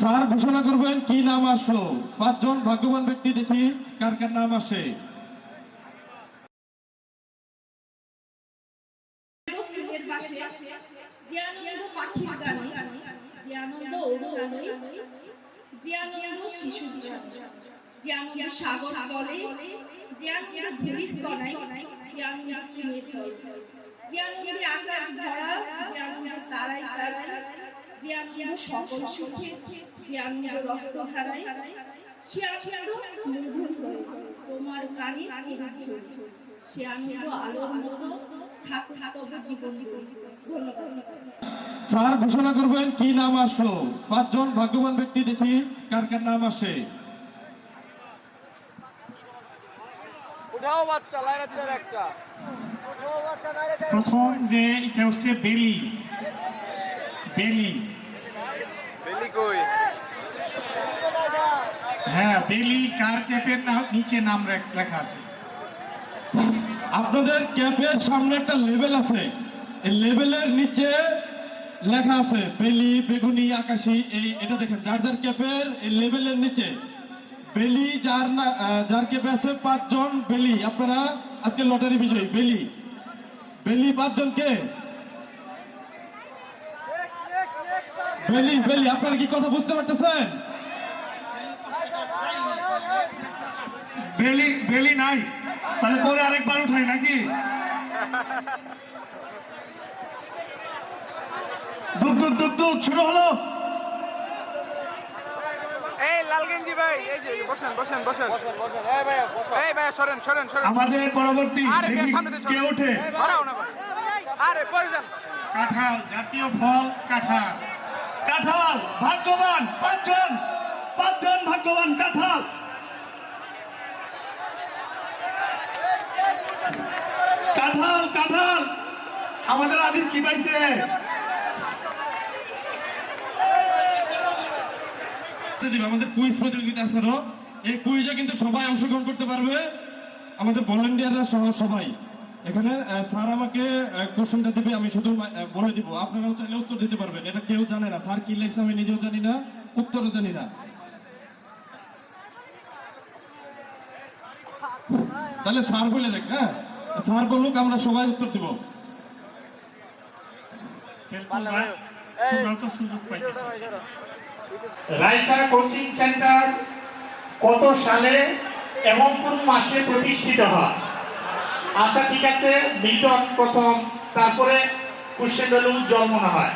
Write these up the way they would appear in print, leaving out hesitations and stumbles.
Sir ঘোষণা করবেন কি নাম আসলো। 5 জন ভাগ্যবান ব্যক্তি, দেখি কার কার নাম আসে। যে আনন্দ পাখির গানে, যে আনন্দ অরুণালয়, যে আনন্দ শিশু দিবস, যে আনন্দ সাগর জলে, যে আনন্দ ধূলির কণায়, যে আনন্দ প্রেমের তলে, যে আনন্দে আকাশ ভরা, যে আনন্দ তারাই তারাই, যে আনন্দ সকল সুখে, যে আনন্দ রক্ত ধারায়, সে আনন্দ মধুর হয়ে তোমার প্রাণী চলছে, সে আনন্দ আলোর মতো থাক তবে জীবন। ধন্যবাদ। স্যার ঘোষণা করবেন কি নাম আসলো। 5 জন ভাগ্যবান ব্যক্তি, দেখি কার কার নাম আসে। প্রথম যে এটা হচ্ছে বেলি। বেলি বেলি কই? হ্যাঁ, বেলি কার ক্যাপের নিচে নাম লেখা আছে। আপনাদের ক্যাপের সামনে একটা লেবেল আছে, এই লেবেলের নিচে লেখা আছে বেলি, বেগুনি, আকাশি। এটা দেখেন, যার যার ক্যাপের এই লেবেলের নিচে বেলি, যার ক্যাপে আছে 5 জন বেলি, আপনারা আজকে লটারি বিজয়ী। বেলি বেলি 5 জনকে বেলি বেলি। আপনারা কি কথা বুঝতে পারতেছেন? বেলি বেলি নাই, তাহলে পরে আরেকবার উঠাই নাকি? দুধ দুধ দুধ দুধ শুরু হলো। এই লাল গেঞ্জি ভাই, এই যে বসেন বসেন বসেন। এই ভাই সরেন সরেন সরেন। আমাদের পরবর্তী কে ওঠে? ধরাও না ভাই। আরে পরে যান। কাঁঠাল, জাতীয় ফল কাঁঠাল। কাঁঠাল ভাগ্যবান 5 জন, 5 জন ভাগ্যবান কাঁঠাল। কাঁঠাল কাঁঠাল আমাদের আজিজ কি পাইছে? আমাদের কুইজ প্রতিযোগিতা আছে, এই কুইজে কিন্তু সবাই অংশগ্রহণ করতে পারবে, আমাদের ভলান্টিয়াররা সহ সবাই। এখানে স্যার আমাকে কোশ্চেনটা দেবে, আমি শুধু বলে দিব, আপনারাও চাইলে উত্তর দিতে পারবেন। এটা কেউ জানে না, স্যার কি লেখছে আমি নিজেও জানি না, উত্তরও জানি না। তাহলে স্যার বলে দেখ। হ্যাঁ, স্যার বলুক, আমরা সবাই উত্তর দিব। রাইসা কোচিং সেন্টার কত সালে এবং কোন মাসে প্রতিষ্ঠিত হয়? আচ্ছা ঠিক আছে, মিল্টন প্রথম, তারপরে কোশ্চেন হলো উজ্জ্বল মনে হয়,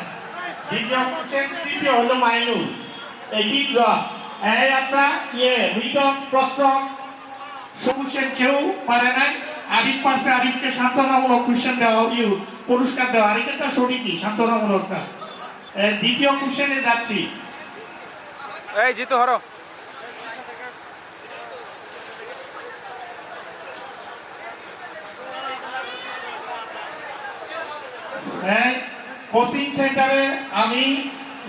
দ্বিতীয় কোশ্চেন, তৃতীয় হলো মাইনুল। এই 3 জন। এই আচ্ছা মিল্টন প্রশ্ন কোশ্চেন কেউ পারে নাই, আরিফ পারছে, আরিফকে সান্ত্বনামূলক কোশ্চেন দেওয়া, পুরস্কার দেওয়া। আরিফেরটা সঠিকই, সান্ত্বনামূলকটা। দ্বিতীয় কোশ্চেনে যাচ্ছি। এই জিতু হরো। কোচিং সেন্টারে আমি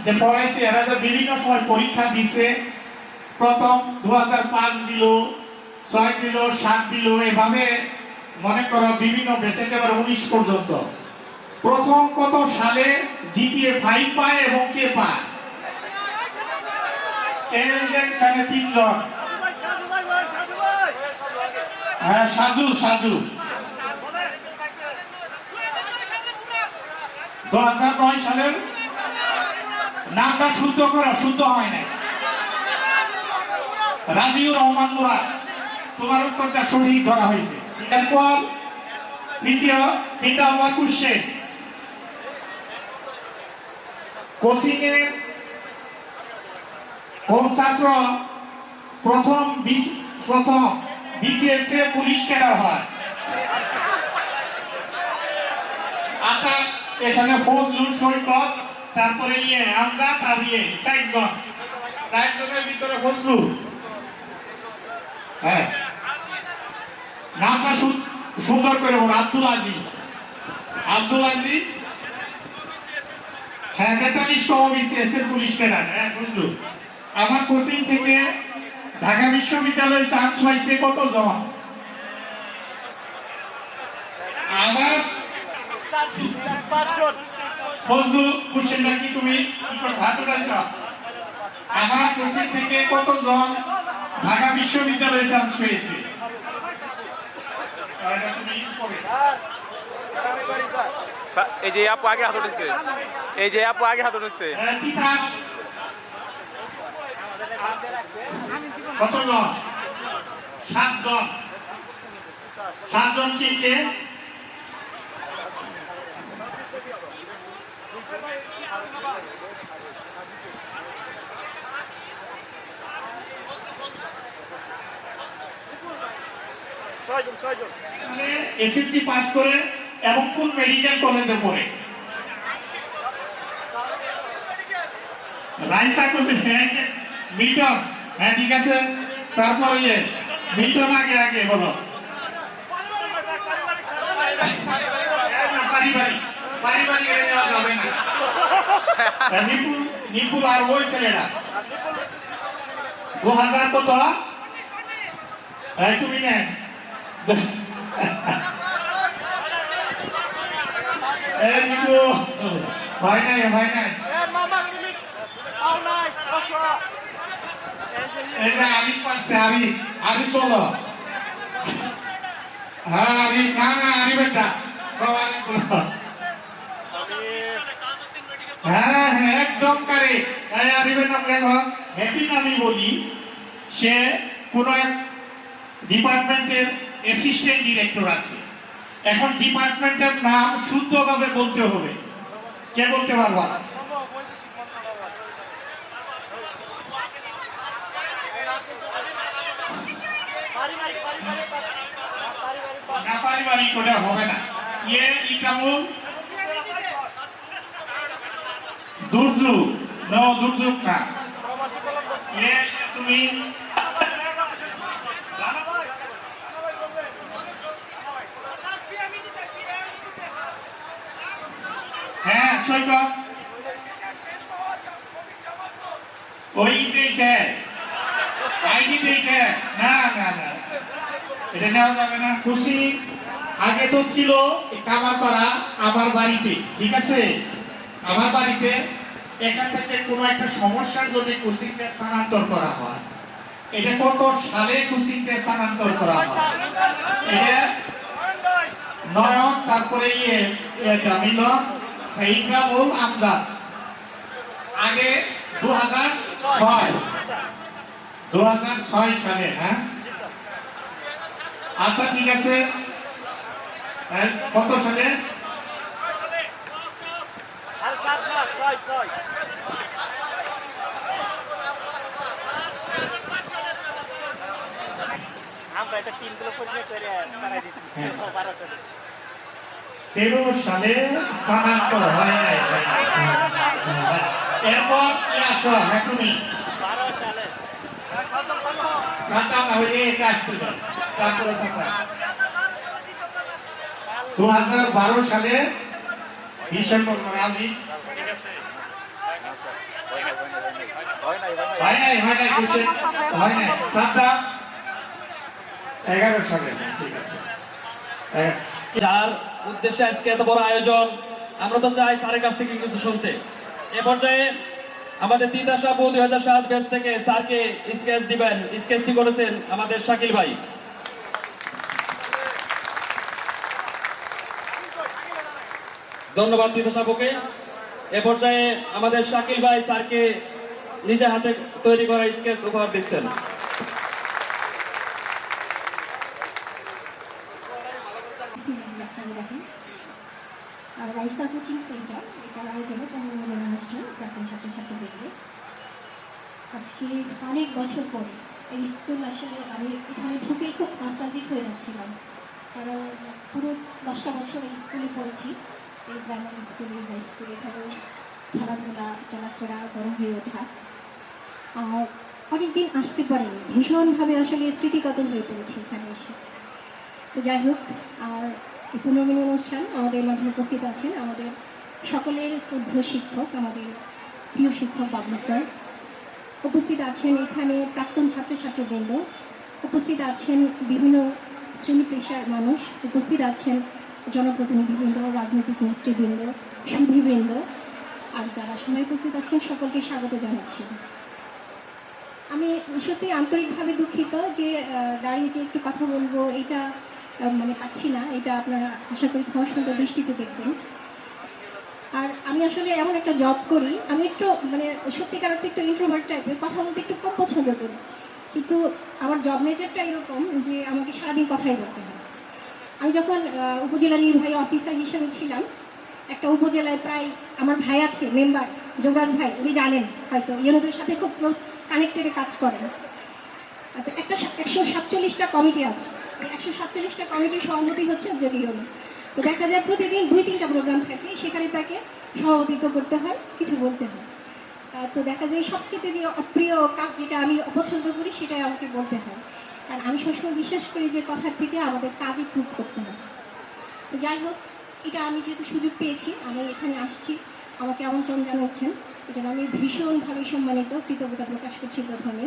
যে পড়াইছি, এরা যে বিভিন্ন সময় পরীক্ষা দিছে, প্রথম 2005 দিল, 6 দিল, 7 দিল, এভাবে মনে করো বিভিন্ন বেসে একেবারে 19 পর্যন্ত। প্রথম কত সালে জিপিএ 5 পায় এবং কে পায়? এখানে 3 জন। হ্যাঁ, সাজু সাজু 2009 সালের নামটা শুদ্ধ করো, শুদ্ধ হয় না। রাজিউর রহমান মুরাদ, তোমার উত্তরটা সঠিক ধরা হয়েছে। এরপর তৃতীয় 3 নম্বর কোশ্চেন। কোচিং এর কোন ছাত্র প্রথম বিসিএস এ পুলিশ ক্যাডার হয়? আচ্ছা, এখানে ফজলুল, সৈকত, তারপরে আমজাদ আর 4 জনের ভিতরে ফজলুল। হ্যাঁ, নামটা সুন্দর করে বলো। আব্দুল আজিজ। আব্দুল আজিজ, হ্যাঁ, 43তম বিসিএস এর পুলিশ ক্যাডার। হ্যাঁ, ফজলুল। আমার কোচিং থেকে ঢাকা বিশ্ববিদ্যালয়ে চান্স পাইছে কতজন? আমার 5 জন। ফজলুল, কোশ্চেনটা কি তুমি কি করছ? হাত উঠাইছ? আমার কোচিং থেকে কতজন ঢাকা বিশ্ববিদ্যালয়ে চান্স পেয়েছে? এটা তুমি পড়ে। এই যে আপু আগে হাত উঠেছে, এই যে আপু আগে হাত উঠেছে। তিতাস কতজন? 7 জন। 7 জন কে কে? এসএসসি পাস করে এবং কোন মেডিকেল কলেজে পড়ে? Raisa coaching, Milton. হ্যাঁ ঠিক আছে, তারপর মিল্টন আগে আগে বলো। পারিবারিক এটা নেওয়া যাবে না। নিপুল আর ওই ছেলেরা 2000 কত? তুমি নেন। ভয় নাই ভয় নাই। এই যে আরিফ পারছে, আরিফ বলো। হ্যাঁ আরিফ, না না আরিফের ডাক। হ্যাঁ হ্যাঁ একদম কারে। আরিফের নাম লেখো। হ্যাপি নামই বলি, সে কোন এক ডিপার্টমেন্টের অ্যাসিস্ট্যান্ট ডিরেক্টর আছে। এখন ডিপার্টমেন্টের নাম শুদ্ধভাবে বলতে হবে। কে বলতে পারবা? না পারিবারিক ওটা হবে না। ইকামুল দুর্যোগ, নো দুর্যোগ না। তুমি হ্যাঁ সৈকত ওই দেখে আইডি দেখে না না না, এটা নেওয়া যাবে না। খুশি আগে তো ছিল কামার করা আমার বাড়িতে, ঠিক আছে? আমার বাড়িতে এখান থেকে কোনো একটা সমস্যার যদি কোচিংটা স্থানান্তর করা হয়, এটা কত সালে কোচিংটা স্থানান্তর করা হয়? এটা নয়ন, তারপরে এটা মিলন, ইকরামুল, আমজাদ। আগে 2006 সালে। হ্যাঁ আচ্ছা ঠিক আছে। কত সালে? আমরা একটা টিমগুলো পরিচয় করে বানাই দিচ্ছি 12 সালে। 13 সালে স্থানান্তর হয় নাই। এরপর কি আসো? হ্যাঁ তুমি 12 সালে সাতাম হয়ে এটা আসতে পারে। তারপরে 2012 সালে ডিসেম্বর আজিজ হয় নাই সাতাম 11 সালে। ঠিক আছে। যার উদ্দেশ্যে আজকে এত বড় আয়োজন, আমরা তো চাই স্যারের কাছ থেকে কিছু শুনতে। এ পর্যায়ে আমাদের তিতাস আপু 2007 ব্যাচ থেকে স্যারকে স্কেচ দিবেন। স্কেচটি করেছেন আমাদের শাকিল ভাই। ধন্যবাদ তিতাস আপুকে। এ পর্যায়ে আমাদের শাকিল ভাই স্যারকে নিজে হাতে তৈরি করা স্কেচ উপহার দিচ্ছেন। রাইসা কোচিং সেন্টার এটার আয়োজনে পুনর্মিলন অনুষ্ঠান প্রাক্তন ছাত্রছাত্রীদের। আজকে অনেক বছর পরে এই স্কুল আসলে আমি এখানে ঢুকেই খুব নস্টালজিক হয়ে যাচ্ছিলাম, কারণ পুরো 10টা বছর এই স্কুলে পড়েছি। এই গ্রামের স্কুলে বা স্কুলে এখানে খেলাধুলা চলাফেরা বড় হয়ে ওঠা, আর অনেকদিন আসতে পারিনি, ভীষণভাবে আসলে স্মৃতিকাতর হয়ে পড়েছি এখানে এসে। তো যাই হোক, আর এই পুনর্মিলন অনুষ্ঠান আমাদের মাঝে উপস্থিত আছেন আমাদের সকলের শ্রদ্ধেয় শিক্ষক, আমাদের প্রিয় শিক্ষক বাবলু স্যার। উপস্থিত আছেন এখানে প্রাক্তন ছাত্রছাত্রীবৃন্দ, উপস্থিত আছেন বিভিন্ন শ্রেণী পেশার মানুষ, উপস্থিত আছেন জনপ্রতিনিধিবৃন্দ, রাজনৈতিক নেতৃবৃন্দ, সুধীবৃন্দ, আর যারা সময় উপস্থিত আছেন সকলকে স্বাগত জানাচ্ছি। আমি সত্যি আন্তরিকভাবে দুঃখিত যে দাঁড়িয়ে যে একটু কথা বলবো এটা মানে পাচ্ছি না। এটা আপনারা আশা করি ক্ষমা সুন্দর দৃষ্টিতে দেখবেন। আর আমি আসলে এমন একটা জব করি, আমি একটু মানে সত্যিকার অর্থে একটু ইন্ট্রোভার্ট টাইপের, কথা বলতে একটু কম পছন্দ করি, কিন্তু আমার জব নেচারটা এরকম যে আমাকে সারাদিন কথাই বলতে হয়। আমি যখন উপজেলা নির্বাহী অফিসার হিসেবে ছিলাম, একটা উপজেলায় প্রায় আমার ভাই আছে মেম্বার, যোগরাজ ভাই, উনি জানেন হয়তো, ইউনোদের সাথে খুব ক্লোজ কানেক্টেডে কাজ করেন। তো একটা 147টা কমিটি আছে, 147টা কমিটির সভাপতি হচ্ছে একজন ইউনো। তো দেখা যায় প্রতিদিন 2-3টা প্রোগ্রাম থাকে, সেখানে তাকে সভাপতিত্ব করতে হয়, কিছু বলতে হয়। তো দেখা যায় সবচেয়ে যে অপ্রিয় কাজ যেটা আমি অপছন্দ করি সেটাই আমাকে বলতে হয়, কারণ আমি সবসময় বিশ্বাস করি যে কথার থেকে আমাদের কাজই প্রুভ করতে হয়। তো যাই হোক, এটা আমি যেহেতু সুযোগ পেয়েছি, আমি এখানে আসছি, আমাকে আমন্ত্রণ জানাচ্ছেন, এটা আমি ভীষণভাবে সম্মানিত, কৃতজ্ঞতা প্রকাশ করছি প্রথমে।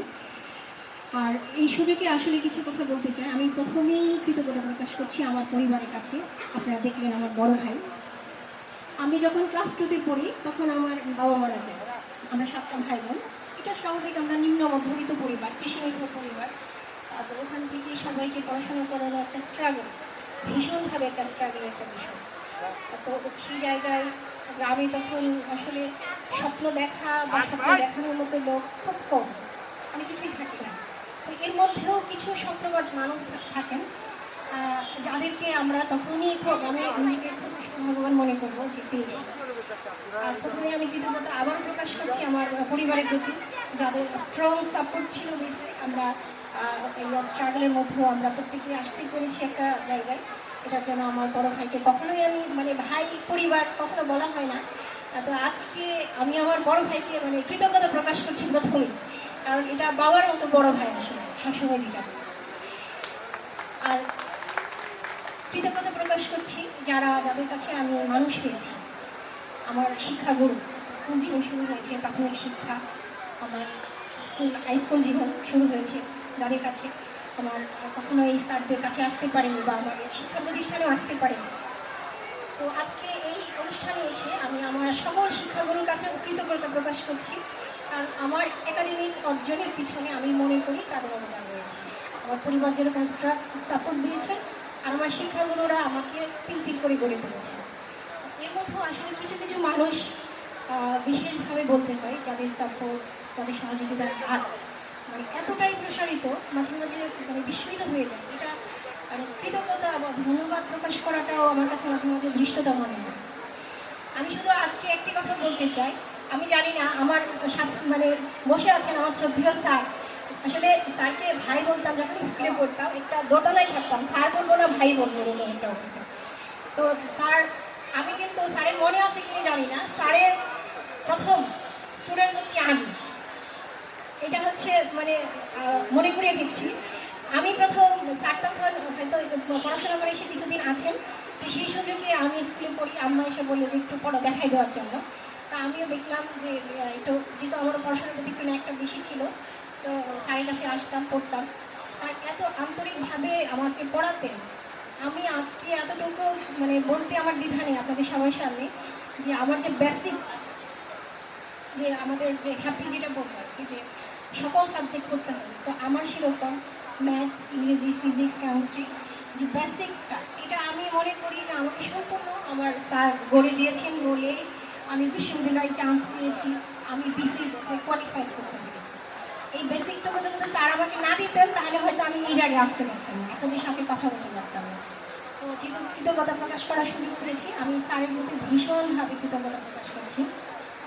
আর এই সুযোগে আসলে কিছু কথা বলতে চাই। আমি প্রথমেই কৃতজ্ঞতা প্রকাশ করছি আমার পরিবারের কাছে। আপনারা দেখলেন আমার বড় ভাই। আমি যখন ক্লাস 2তে পড়ি তখন আমার বাবা মারা যায়। আমরা 7টা ভাই বোন। এটা স্বাভাবিক, আমরা নিম্ন মধ্যবিত্ত পরিবার, কৃষি নির্ভর পরিবার। তো ওখান থেকে সবাইকে পড়াশোনা করানো একটা স্ট্রাগল, ভীষণভাবে একটা স্ট্রাগল একটা বিষয়। তো সেই জায়গায় গ্রামে তখন আসলে স্বপ্ন দেখা বা স্বপ্ন দেখানোর মতো লোক খুব কম, অনেক কিছুই থাকে না। তো এর মধ্যেও কিছু স্বপ্নবাজ মানুষ থাকেন যাদেরকে আমরা তখনই খুব, আমি নিজেকে খুব ভগবান মনে করবো যে পেয়েছি। আর প্রথমে আমি কৃতজ্ঞতা আবার প্রকাশ করছি আমার পরিবারের প্রতি, যাদের স্ট্রং সাপোর্ট ছিল দেখে আমরা এই স্ট্রাগলের মধ্যেও আমরা প্রত্যেকে আসতে পেরেছি একটা জায়গায়। এটার জন্য আমার বড় ভাইকে কখনোই আমি মানে ভাই পরিবার কখনো বলা হয় না। তো আজকে আমি আমার বড় ভাইকে মানে কৃতজ্ঞতা প্রকাশ করছি প্রথমেই, কারণ এটা বাবার মতো বড় ভাই আসলে সবসময় যেটা। আর কৃতজ্ঞতা প্রকাশ করছি যাদের কাছে আমি মানুষ পেয়েছি, আমার শিক্ষাগুরু। স্কুল জীবন শুরু হয়েছে, প্রাথমিক শিক্ষা, আমার হাই স্কুল জীবন শুরু হয়েছে যাদের কাছে। আমার কখনো এই স্যারদের কাছে আসতে পারিনি বা আমার শিক্ষা প্রতিষ্ঠানেও আসতে পারিনি। তো আজকে এই অনুষ্ঠানে এসে আমি আমার সকল শিক্ষাগুরুর কাছে কৃতজ্ঞতা প্রকাশ করছি, কারণ আমার একাডেমিক অর্জনের পিছনে আমি মনে করি তাদের অবদান রয়েছে। আমার পরিবার যেরকম সাপোর্ট দিয়েছে, আর আমার শিক্ষাগুরুরা আমাকে পিল করে গড়ে তুলেছে। এর মধ্যেও আসলে কিছু কিছু মানুষ বিশেষভাবে বলতে হয়, যাদের সাপোর্ট, যাদের সহযোগিতার হাত মানে এতটাই প্রসারিত, মাঝে মাঝে মানে বিস্মিত হয়ে যায়। এটা মানে কৃতজ্ঞতা বা ধন্যবাদ প্রকাশ করাটাও আমার কাছে মাঝে মাঝে ধৃষ্টতা মনে হয়। আমি শুধু আজকে একটি কথা বলতে চাই, আমি জানি না আমার সাথে মানে বসে আছেন আমার শ্রদ্ধেয় স্যার। আসলে স্যারকে ভাই বলতাম যখন স্কুলে পড়তাম, একটা দোটানায় থাকতাম, স্যার বলবো না ভাই বলবো এরকম একটা অবস্থা। তো স্যার, আমি কিন্তু স্যারের মনে আছে কিনা জানি না, স্যারের প্রথম স্টুডেন্ট হচ্ছে আমি। এটা হচ্ছে মানে মনে করিয়ে দিচ্ছি, আমি প্রথম স্যার তখন হয়তো পড়াশোনা করে এসে কিছুদিন আছেন, তো সেই সুযোগে আমি স্কুলে পড়ি, আম্মা এসে বললো যে একটু পড়া দেখাই দেওয়ার জন্য। তা আমিও দেখলাম যে একটু, যেহেতু আমার পড়াশোনার প্রতি একটু একটা বেশি ছিল, তো স্যারের কাছে আসতাম, পড়তাম। স্যার এত আন্তরিকভাবে আমাকে পড়াতেন, আমি আজকে এতটুকু মানে বলতে আমার দ্বিধা নেই আপনাদের সবার সামনে, যে আমার যে বেসিক, যে আমাদের যে হ্যাপি যেটা বলবো আর কি, যে সকল সাবজেক্ট করতে হবে, তো আমার সেরকম ম্যাথ, ইংরেজি, ফিজিক্স, কেমিস্ট্রি যে বেসিকটা, এটা আমি মনে করি যে আমাকে সম্পূর্ণ আমার স্যার গড়ে দিয়েছেন বলে আমি বিশ্ববিদ্যালয়ে চান্স পেয়েছি, আমি বিসিএস কোয়ালিফাই করতে পেরেছি। এই বেসিকটুকু যদি স্যার আমাকে না দিতেন তাহলে হয়তো আমি এই জায়গায় আসতে পারতাম না, আপনাদের সাথে কথা বলতে পারতাম না। তো যেহেতু কৃতজ্ঞতা প্রকাশ করার সুযোগ পেয়েছি, আমি স্যারের প্রতি ভীষণভাবে কৃতজ্ঞতা প্রকাশ করছি।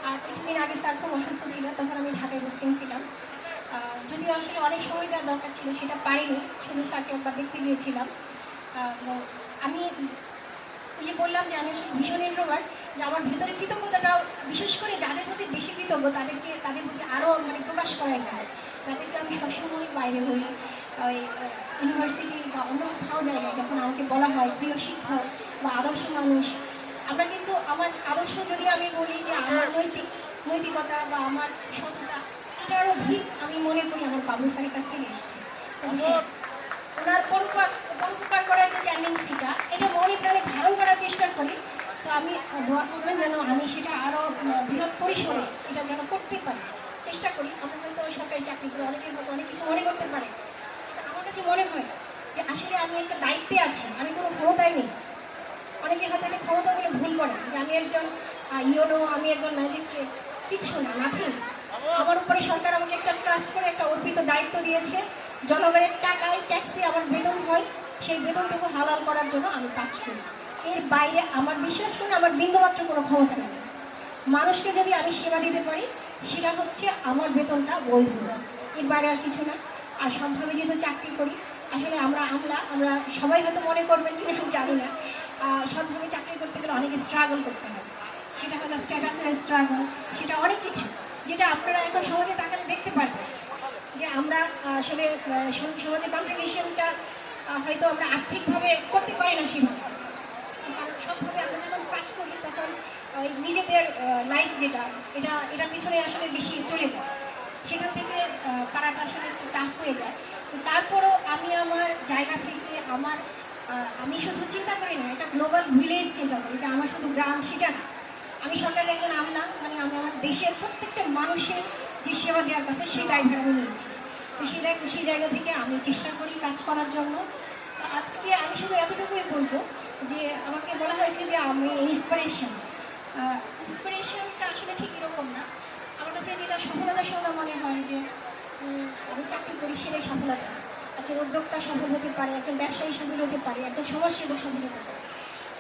আর কিছুদিন আগে স্যার খুব অসুস্থ ছিল, তখন আমি ঢাকায় পোস্টিং ছিলাম। যদিও আসলে অনেক সময় দেওয়ার দরকার ছিল, সেটা পারিনি, শুধু স্যারকে একবার দেখতে গিয়েছিলাম। আমি যে বললাম যে আমি আসলে ভীষণ ইন্ট্রোভার্ট, যে আমার ভেতরে কৃতজ্ঞতাটাও বিশেষ করে যাদের প্রতি বেশি কৃতজ্ঞ তাদের প্রতি আরও মানে প্রকাশ করাই যায়, যাদেরকে আমি সবসময় বাইরে বলি, ওই ইউনিভার্সিটি বা অন্য কোথাও জায়গায় যখন আমাকে বলা হয় প্রিয় শিক্ষক বা আদর্শ মানুষ, আমরা কিন্তু আমার আদর্শ যদি আমি বলি যে আমার নৈতিকতা বা আমার সততা, এটারও ভিত আমি মনে করি আমার বাবু স্যারের কাছ থেকে এসেছি। ওনার পরোপকার করার যে টেন্ডেন্সিটা, এটা মনে প্রাণে ধারণ করার চেষ্টা করি। তো আমি দোয়া করবেন যেন আমি সেটা আরও বৃহৎ পরিসরে এটা যেন করতে পারি, চেষ্টা চেষ্টা করি, আমরা হয়তো সরকারি চাকরি করি, অনেকে হয়তো অনেক কিছু মনে করতে পারে। তো আমার কাছে মনে হয় যে আসলে আমি একটা দায়িত্বে আছি, আমি কোনো ক্ষমতায় নেই। অনেকে হয়তো একটা ক্ষমতা বলে ভুল করে যে আমি একজন ইউনো, আমি একজন ম্যাজিস্ট্রেট, কিছু না, নাথিং। আমার উপরে সরকার আমাকে একটা ট্রাস্ট করে একটা অর্পিত দায়িত্ব দিয়েছে। জনগণের টাকায় ট্যাক্সে আমার বেতন হয়, সেই বেতনটুকু হালাল করার জন্য আমি কাজ করি। এর বাইরে আমার বিশ্বাস করুন আমার বিন্দুমাত্র কোনো ক্ষমতা নেই। মানুষকে যদি আমি সেবা দিতে পারি সেটা হচ্ছে আমার বেতনটা বৈধ, এর বাইরে আর কিছু না। আর সবভাবে যেহেতু চাকরি করি, আসলে আমরা সবাই হয়তো মনে করবেন কিনা আমি জানি না, সবভাবে চাকরি করতে গেলে অনেক স্ট্রাগল করতে হয়। সেটা হলো স্ট্যাটাসের স্ট্রাগল, সেটা অনেক কিছু, যেটা আপনারা এখন সমাজে তাকালে দেখতে পারবেন যে আমরা আসলে সমাজে কন্ট্রিবিউশনটা হয়তো আমরা আর্থিকভাবে করতে পারি না সেভাবে। কারণ সবভাবে আমরা যখন কাজ করি তখন ওই নিজেদের লাইফ যেটা এটার পিছনে আসলে বেশি চলে যায়, সেখান থেকে পারাটা আসলে একটু টাফ হয়ে যায়। তো তারপরও আমি আমার জায়গা থেকে আমি শুধু চিন্তা করি না, এটা গ্লোবাল ভিলেজ চিন্তা করি যে আমার শুধু গ্রাম সেটা না, আমি সরকারের একজন আমলা, মানে আমি আমার দেশের প্রত্যেকটা মানুষের যে সেবা দেওয়ার কথা সেই দায়ভার আমি নিয়েছি। তো সেই জায়গা থেকে আমি চেষ্টা করি কাজ করার জন্য। তো আজকে আমি শুধু এতটুকুই বলবো যে আমাকে বলা হয়েছে যে আমি ইন্সপিরেশনটা আসলে ঠিক এরকম না। আমার কাছে যেটা সফলতার সঙ্গে মনে হয় যে আমি চাকরি করি সেটাই সফলতা। একজন উদ্যোক্তা সফল হতে পারে, একজন ব্যবসায়ী সফল হতে পারে, একজন সমাজসেবক সফল হতে পারে।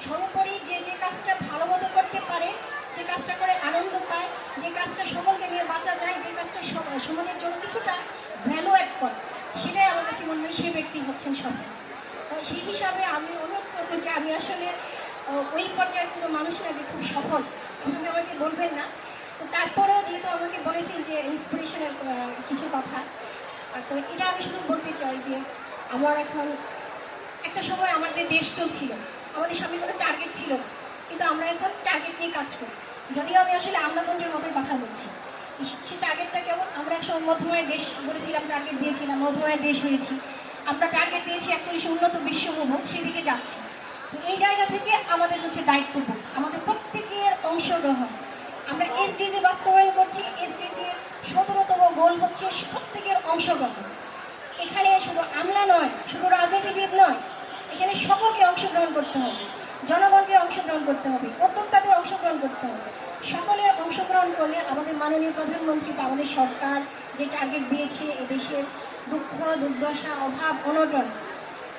সর্বোপরি যে কাজটা ভালো মতো করতে পারে, যে কাজটা করে আনন্দ পায়, যে কাজটা সকলকে নিয়ে বাঁচা যায়, যে কাজটা সমাজের জন্য কিছুটা ভ্যালু অ্যাড করে, সেটাই আমার কাছে মনে হয় সেই ব্যক্তি হচ্ছেন সফল। সেই হিসাবে আমি অনুরোধ করবো যে আমি আসলে ওই পর্যায়ের কোনো মানুষ না যে খুব সফল, এভাবে আমাকে বলবেন না। তো তারপরেও যেহেতু আমাকে বলেছেন যে ইন্সপিরেশনের কিছু কথা, তো এটা আমি শুধু বলতে চাই যে আমার এখন একটা সময় আমাদের দেশ চলছিল, আমাদের সামনে কোনো টার্গেট ছিল না, কিন্তু আমরা এখন টার্গেট নিয়ে কাজ করি। যদিও আমি আসলে আমলাতন্ত্রের মতোই কথা বলছি, সেই টার্গেটটা কেমন, আমরা একসময় মধ্যমায়ের দেশ বলেছিলাম, টার্গেট দিয়েছিলাম, মধ্যমায়ের দেশ হয়েছি। আমরা টার্গেট দিয়েছি 41 উন্নত বিশ্ব হব, সেদিকে যাচ্ছি। তো এই জায়গা থেকে আমাদের হচ্ছে দায়িত্ববোধ, আমাদের প্রত্যেকের অংশগ্রহণ। আমরা এসডিজি বাস্তবায়ন করছি, এসডিজির 17তম গোল হচ্ছে প্রত্যেকের অংশগ্রহণ। এখানে শুধু আমলা নয়, শুধু রাজনীতিবিদ নয়, এখানে সকলকে অংশগ্রহণ করতে হবে, জনগণকে অংশগ্রহণ করতে হবে, উদ্যোক্তাদের অংশগ্রহণ করতে হবে। সকলের অংশগ্রহণ করলে আমাদের মাননীয় প্রধানমন্ত্রী বা আমাদের সরকার যে টার্গেট দিয়েছে এদেশের দুঃখ দুর্দশা অভাব অনটন,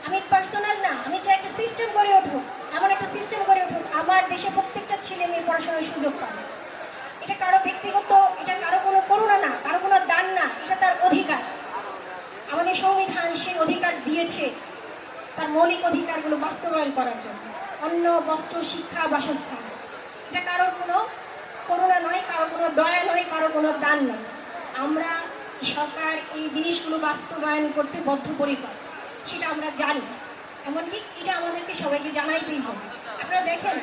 আমি পার্সোনাল না, আমি চাই একটা সিস্টেম গড়ে উঠুক, এমন একটা সিস্টেম গড়ে উঠুক আমার দেশে প্রত্যেকটা ছেলে মেয়ে পড়াশোনার সুযোগ পাবে। এটা কারো ব্যক্তিগত, এটা কারো কোনো করুণা না, কারো কোনো দান না, এটা তার অধিকার। আমাদের সংবিধান সেই অধিকার দিয়েছে তার মৌলিক অধিকারগুলো বাস্তবায়ন করার জন্য, অন্ন বস্ত্র শিক্ষা বাসস্থান। এটা কারোর কোনো করুণা নয়, কারো কোনো দয়া নয়, কারো কোনো দান নয়। আমরা সরকার এই জিনিসগুলো বাস্তবায়ন করতে বদ্ধপরিকর, সেটা আমরা জানি। এমনকি এটা আমাদেরকে সবাইকে জানাইতেই হবে। আপনারা দেখেন,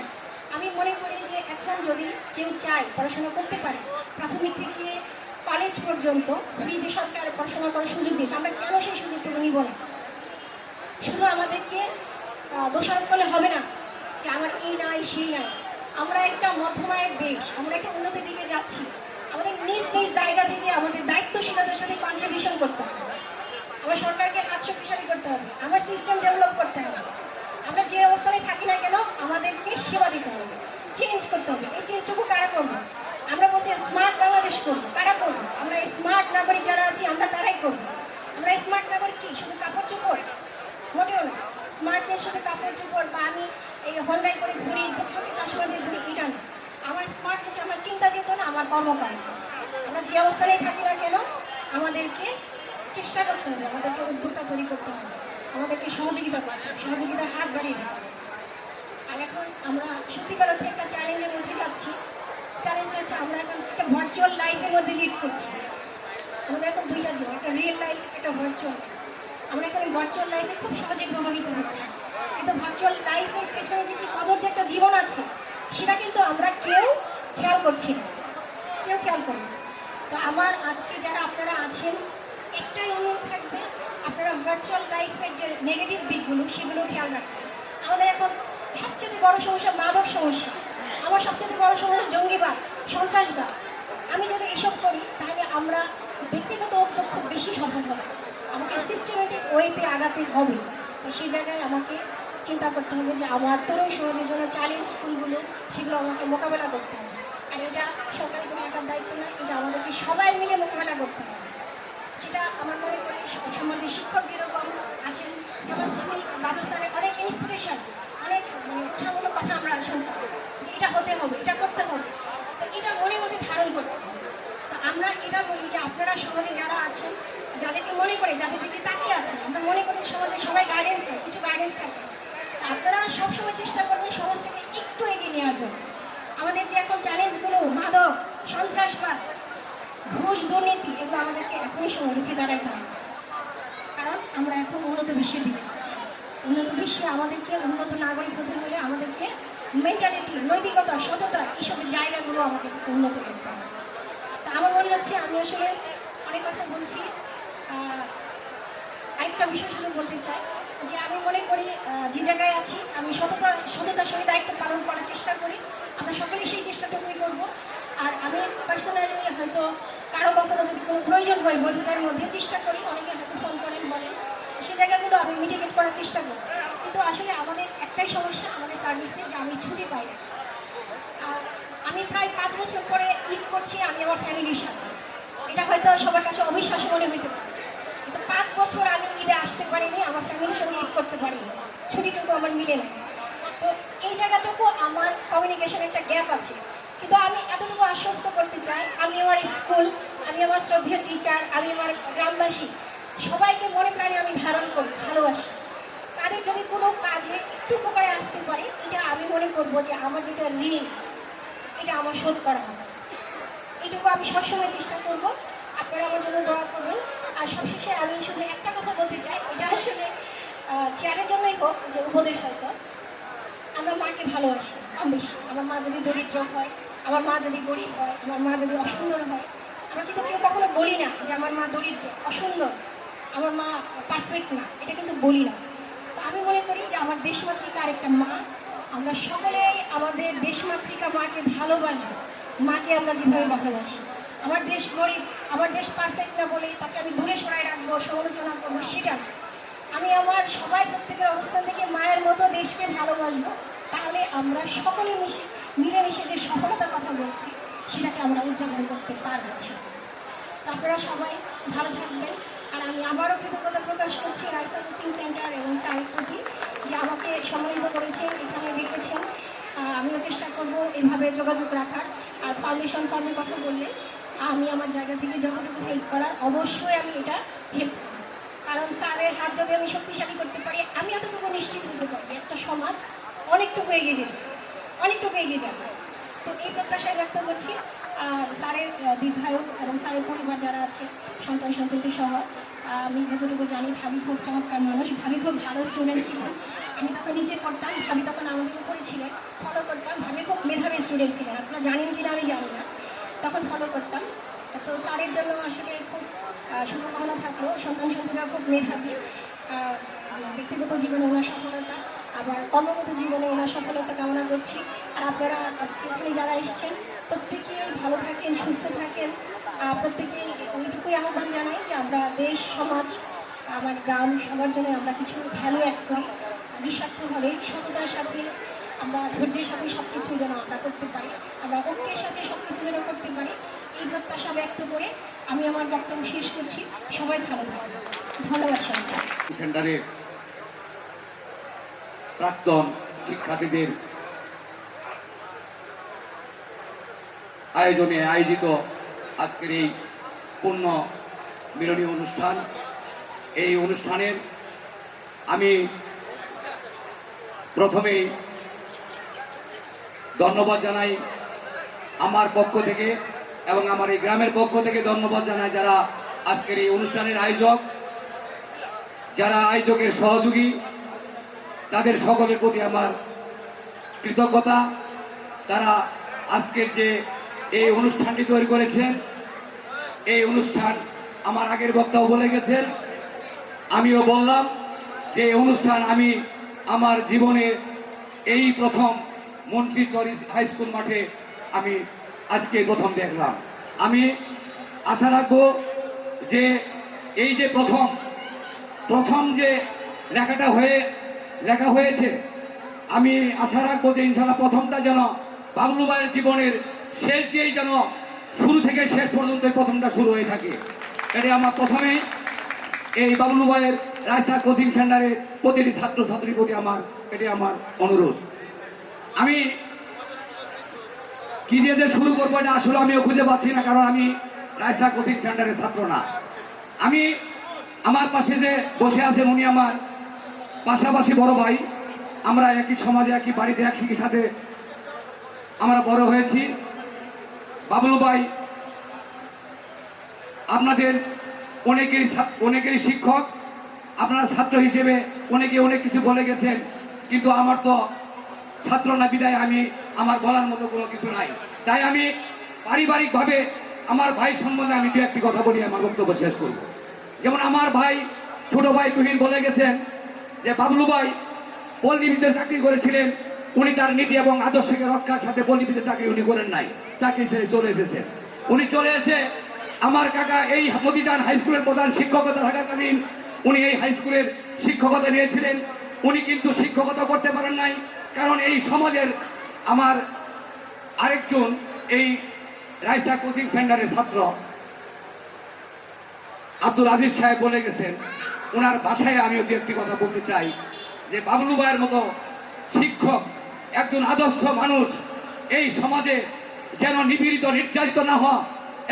আমি মনে করি যে এখন যদি কেউ চায় পড়াশোনা করতে পারে, প্রাথমিক থেকে কলেজ পর্যন্ত ফ্রিতে সরকার পড়াশোনা করার সুযোগ দিয়েছে, আমরা কেন সেই সুযোগটুকু নিব না? শুধু আমাদেরকে দোষারোপ করলে হবে না যে আমার এই নাই সেই নাই। আমরা একটা মধ্যমায়ের দেশ, আমরা একটা উন্নতির দিকে যাচ্ছি। আমাদের নিজ নিজ জায়গা থেকে আমাদের দায়িত্বশীলতার সাথে কন্ট্রিবিউশন করতে হবে। আমার সরকারকে হাত শক্তিশালী করতে হবে, আমার সিস্টেম ডেভেলপ করতে হবে। আমরা যে অবস্থায় থাকি না কেন আমাদেরকে সেবা দিতে হবে, চেঞ্জ করতে হবে। এই চেঞ্জটুকু কারা করবো? আমরা বলছি স্মার্ট বাংলাদেশ করবো, কারা করবো? আমরা স্মার্ট নাগরিক যারা আছি আমরা তারাই করবো। আমরা স্মার্ট নাগরিক কি শুধু কাপড় চোপড়? মোটেও না। স্মার্টনেস শুধু কাপড় চোপড় বা আমি এই হন্ডাই করে ঘুরি, চোখে চশমা দিয়ে ঘুরি, এটা না। আমার স্মার্ট হচ্ছে আমার চিন্তা চেতনা, আমার কর্মকাণ্ড। আমরা যে অবস্থায় থাকি না কেন আমাদেরকে চেষ্টা করতে হবে, আমাদেরকে উদ্যোক্তা তৈরি করতে হবে, আমাদেরকে সহযোগিতা করতে হবে, সহযোগিতার হাত বাড়িয়ে দিতে হবে। আর এখন আমরা সত্যিকার অর্থে একটা চ্যালেঞ্জের মধ্যে যাচ্ছি। চ্যালেঞ্জ হচ্ছে আমরা এখন একটা ভার্চুয়াল লাইফের মধ্যে লিড করছি। আমাদের এখন দুইটা জীবন, একটা রিয়েল লাইফ, একটা ভার্চুয়াল। আমরা এখন এই ভার্চুয়াল লাইফে খুব সহজে প্রভাবিত হচ্ছি, কিন্তু ভার্চুয়াল লাইফের পেছনে যে কি কদর যে একটা জীবন আছে সেটা কিন্তু আমরা কেউ খেয়াল করছি না, কেউ খেয়াল করি না। তো আমার আজকে যারা আপনারা আছেন একটাই অনুরোধ থাকবে, আপনারা ভার্চুয়াল লাইফের যে নেগেটিভ দিকগুলো সেগুলো খেয়াল রাখবেন। আমাদের এখন সবচেয়ে বড় সমস্যা মাদক সমস্যা, আমার সবচেয়ে বড় সমস্যা জঙ্গিবাদ, সন্ত্রাসবাদ। আমি যদি এসব করি তাহলে আমরা ব্যক্তিগত উদ্যোগ খুব বেশি সফল হবে, আমাকে সিস্টেমেটিক ওয়েতে আগাতে হবে। তো সেই জায়গায় আমাকে চিন্তা করতে হবে যে আমার তরুণ সমাজের জন্য চ্যালেঞ্জ কোনগুলো, সেগুলো আমাকে মোকাবেলা করতে হবে। আর এটা সরকারের কোনো একার দায়িত্ব নয়, এটা আমাদেরকে সবাই মিলে মোকাবেলা করতে হবে। সেটা আমার মনে করি সমাজের শিক্ষক যেরকম আছেন, যেমন আমি বাবু স্যারের অনেক ইন্সপিরেশন, অনেক উৎসাহমূলক কথা আমরা শুনতাম যে এটা হতে হবে, এটা করতে হবে। তো এটা মনে মনে ধারণ করতে হবে। তো আমরা এটা বলি যে আপনারা সমাজে যারা আছেন, যাদেরকে মনে করে, যাদের দিকে তাকিয়ে আছেন, আমরা মনে করি সমাজে সবাই গাইডেন্স দেয়, কিছু গাইডেন্স থাকে। আপনারা সবসময় চেষ্টা করবেন সমাজটাকে একটু এগিয়ে নেওয়ার জন্য। আমাদের যে এখন চ্যালেঞ্জগুলো, মাদক, সন্ত্রাসবাদ, ঘুষ, দুর্নীতি, এগুলো আমাদেরকে এখনই সময় রুখে দাঁড়াইতে হবে। কারণ আমরা এখন উন্নত বিশ্বের দিকে যাচ্ছি। উন্নত বিশ্বে আমাদেরকে উন্নত নাগরিক হতে হলে আমাদেরকে মেন্টালিটি, নৈতিকতা, সততা, এইসবের জায়গাগুলো আমাদেরকে উন্নত করতে হবে। তা আমার মনে হচ্ছে আমি আসলে অনেক কথা বলছি। আরেকটা বিষয় শুধু বলতে চাই যে আমি মনে করি যে জায়গায় আছি আমি সততার সঙ্গে দায়িত্ব পালন করার চেষ্টা করি। আমরা সকলেই সেই চেষ্টাটুকুই করবো। আর আমি পার্সোনালি হয়তো কারো কখনো যদি কোনো প্রয়োজন হয় বৈধতার মধ্যে চেষ্টা করি, অনেকে হয়তো ফোন করেন, বলেন, সেই জায়গাগুলো আমি মিটিগেট করার চেষ্টা করি। কিন্তু আসলে আমাদের একটাই সমস্যা আমাদের সার্ভিসে, যে আমি ছুটি পাই না। আমি প্রায় 5 বছর পরে ঈদ করছি আমি আমার ফ্যামিলির সাথে। এটা হয়তো সবার কাছে অবিশ্বাস মনে হইতে পারে, কিন্তু 5 বছর আমি ঈদে আসতে পারিনি, আমার ফ্যামিলির সঙ্গে ঈদ করতে পারিনি, ছুটিটুকু আমার মিলে না। তো এই জায়গাটুকু আমার কমিউনিকেশন একটা গ্যাপ আছে। কিন্তু আমি এতটুকু আশ্বস্ত করতে চাই, আমি আমার স্কুল, আমি আমার শ্রদ্ধেয় টিচার, আমি আমার গ্রামবাসী সবাইকে মনে প্রাণে আমি ধারণ করি, ভালোবাসি। তাদের যদি কোনো কাজে একটু উপকারে আসতে পারে, এটা আমি মনে করবো যে আমার যেটা ঋণ, এটা আমার শোধ করা হবে। এইটুকু আমি সবসময় চেষ্টা করবো। আপনারা আমার জন্য দোয়া করবেন। আর সবশেষে আমি শুধু একটা কথা বলতে চাই, এটা আসলে চেয়ারের জন্যই হোক, যে উপদেশ হয়তো, আমরা মাকে ভালোবাসি কম বেশি। আমার মা যদি দরিদ্র হয়, আমার মা যদি গরিব হয়, আমার মা যদি অসুন্দর হয়, আমরা কিন্তু কেউ কখনো বলি না যে আমার মা দরিদ্র, অসুন্দর, আমার মা পারফেক্ট না, এটা কিন্তু বলি না। তো আমি মনে করি যে আমার দেশমাতৃকা আরেকটা মা, আমরা সকলেই আমাদের দেশমাতৃকা মাকে ভালোবাসবো। মাকে আমরা যেভাবে ভালোবাসি, আমার দেশ গরিব, আমার দেশ পারফেক্ট না বলেই তাকে আমি দূরে সরাই রাখবো, সমালোচনা করবো, সেটা না। আমি আমার সবাই প্রত্যেকের অবস্থান থেকে মায়ের মতো দেশকে ভালোবাসবো। তাহলে আমরা সকলে মিলেমিশে যে সফলতার কথা বলছি, সেটাকে আমরা উদযাপন করতে পারবো। আপনারা সবাই ভালো থাকবেন। আর আমি আবারও কৃতজ্ঞতা প্রকাশ করছি রাইসা কোচিং সেন্টার এবং স্যারের প্রতি, যে আমাকে সম্মানিত করেছেন, এখানে ডেকেছেন। আমিও চেষ্টা করব এভাবে যোগাযোগ রাখার। আর ফাউন্ডেশন ফান্ডের কথা বললে আমি আমার জায়গা থেকে যতটুকু হেল্প করার, অবশ্যই আমি এটা হেল্প করব। কারণ স্যারের হাত যদি আমি শক্তিশালী করতে পারি, আমি এতটুকু নিশ্চিত হতে পারি একটা সমাজ অনেকটুকু এগিয়ে যাবে, অনেকটুকু এগিয়ে যাবে। তো এই প্রত্যাশায় ব্যক্ত করছি স্যারের বিধায়ক এবং স্যারের পরিবার যারা আছে, সন্তান সন্ততি সহ। আমি যতটুকু জানি ভাবি খুব চমৎকার মানুষ, ভাবি খুব ভালো স্টুডেন্ট ছিলেন। আমি তখন নিজে করতাম, ভাবি তখন আমাদের উপরে ছিলেন, ফলো করতাম। ভাবি খুব মেধাবী স্টুডেন্ট ছিলেন, আপনারা জানেন কিনা আমি জানি না, তখন ফলো করতাম। তো স্যারের জন্য আসলে খুব শুভকামনা থাকলো। সন্তান সন্ততিরা খুব মেধাবী, ব্যক্তিগত জীবনে ওনার সফলতা, আবার কর্মগত জীবনে ওনার সফলতা কামনা করছি। আর আপনারা এখানে যারা এসছেন প্রত্যেকেই ভালো থাকেন, সুস্থ থাকেন। প্রত্যেকেই ওইটুকুই আহ্বান জানাই যে আমরা দেশ, সমাজ, আমার গ্রাম, সবার জন্য আমরা কিছু ভ্যালু অ্যাড করি, নিঃস্বার্থভাবে সততার সাথে, আমরা ধৈর্যের সাথে সব কিছু যেন আমরা করতে পারি, আমরা ঐক্যের সাথে সব কিছু যেন করতে পারি, এই প্রত্যাশা ব্যক্ত করে আমি আমার বক্তব্য শেষ করছি। সবাই ভালো থাকবেন। ধন্যবাদ সবাইকে। সেন্টারে প্রাক্তন শিক্ষার্থীদের আয়োজনে আয়োজিত আজকের এই পূর্ণ মিলনী অনুষ্ঠান, এই অনুষ্ঠানের আমি প্রথমেই ধন্যবাদ জানাই আমার পক্ষ থেকে এবং আমার এই গ্রামের পক্ষ থেকে ধন্যবাদ জানাই যারা আজকের এই অনুষ্ঠানের আয়োজক, যারা আয়োজকের সহযোগী, তাদের সকলের প্রতি আমার কৃতজ্ঞতা। তারা আজকের যে এই অনুষ্ঠানটি তৈরি করেছেন, এই অনুষ্ঠান আমার আগের বক্তাও বলে গেছেন, আমিও বললাম যে এই অনুষ্ঠান আমি আমার জীবনে এই প্রথম মন্ত্রীচর হাই স্কুল মাঠে আমি আজকে প্রথম দেখলাম। আমি আশা রাখবো যে এই যে প্রথম যে লেখা হয়েছে, আমি আশা রাখবো যে ইনশাআল্লাহ প্রথমটা যেন বাবলু ভাইয়ের জীবনের শেষ দিয়েই যেন শুরু থেকে শেষ পর্যন্ত এই প্রথমটা শুরু হয়ে থাকে। এটাই আমার প্রথমেই এই বাবলু ভাইয়ের রায়সা কোচিং সেন্টারের প্রতিটি ছাত্রছাত্রীর প্রতি এটাই আমার অনুরোধ। আমি কি দিয়ে যে শুরু করবো এটা আসলে আমিও খুঁজে পাচ্ছি না, কারণ আমি রায়সা কোচিং সেন্টারের ছাত্র না। আমি আমার পাশে যে বসে আছেন উনি আমার পাশাপাশি বড় ভাই, আমরা একই সমাজে একই বাড়িতে একই সাথে আমরা বড় হয়েছি। বাবলু ভাই আপনাদের অনেকেরই শিক্ষক, আপনারা ছাত্র হিসেবে অনেকে অনেক কিছু বলে গেছেন, কিন্তু আমার তো ছাত্র না বিদায় আমার বলার মতো কোনো কিছু নাই। তাই আমি পারিবারিকভাবে আমার ভাই সম্বন্ধে আমি দু একটি কথা বলি, আমার বক্তব্য শেষ করব। যেমন আমার ভাই ছোট ভাই তুহিন বলে গেছেন যে বাবলু ভাই পল্লীবিদ্যুতে চাকরি করেছিলেন, উনি তার নীতি এবং আদর্শকে রক্ষার সাথে পল্লীবিদ্যুতে চাকরি উনি করেন নাই, চাকরি ছেড়ে চলে এসেছেন। উনি চলে এসে আমার কাকা এই মতিজান হাই স্কুলের প্রধান শিক্ষকতা থাকাকালীন উনি এই হাই স্কুলের শিক্ষকতা নিয়েছিলেন। উনি কিন্তু শিক্ষকতা করতে পারেন নাই, কারণ এই সমাজের আমার আরেকজন এই রায়সা কোচিং সেন্টারের ছাত্র আব্দুল আজিজ সাহেব বলে গেছেন, ওনার ভাষায় আমিও দু একটি কথা বলতে চাই যে বাবলু ভাইয়ের মতো শিক্ষক, একজন আদর্শ মানুষ এই সমাজে যেন নিপীড়িত নির্যাতিত না হয়,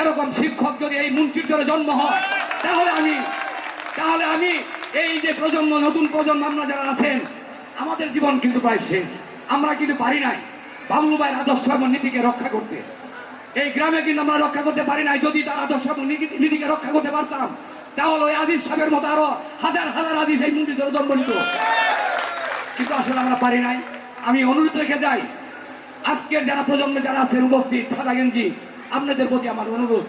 এরকম শিক্ষক যদি এই মুন্সিরচরে জন্ম হয়, তাহলে আমি এই যে প্রজন্ম, নতুন প্রজন্ম আমরা যারা আছেন, আমাদের জীবন কিন্তু প্রায় শেষ। আমরা কিন্তু পারি নাই বাবলু ভাইয়ের আদর্শ এবং নীতিকে রক্ষা করতে। এই গ্রামে কিন্তু আমরা রক্ষা করতে পারি নাই। যদি তার আদর্শ এবং নীতিকে রক্ষা করতে পারতাম, তাহলে ওই আজিজ সাহেবের মতো আরো হাজার হাজার আজিজ এই মুন্সিরচরে জন্ম নিত, কিন্তু আসলে আমরা পারি নাই। আমি অনুরোধ রেখে যাই, আজকের যারা প্রজন্মে যারা আছেন উপস্থিত, সাদা গেঞ্জি, আপনাদের প্রতি আমার অনুরোধ,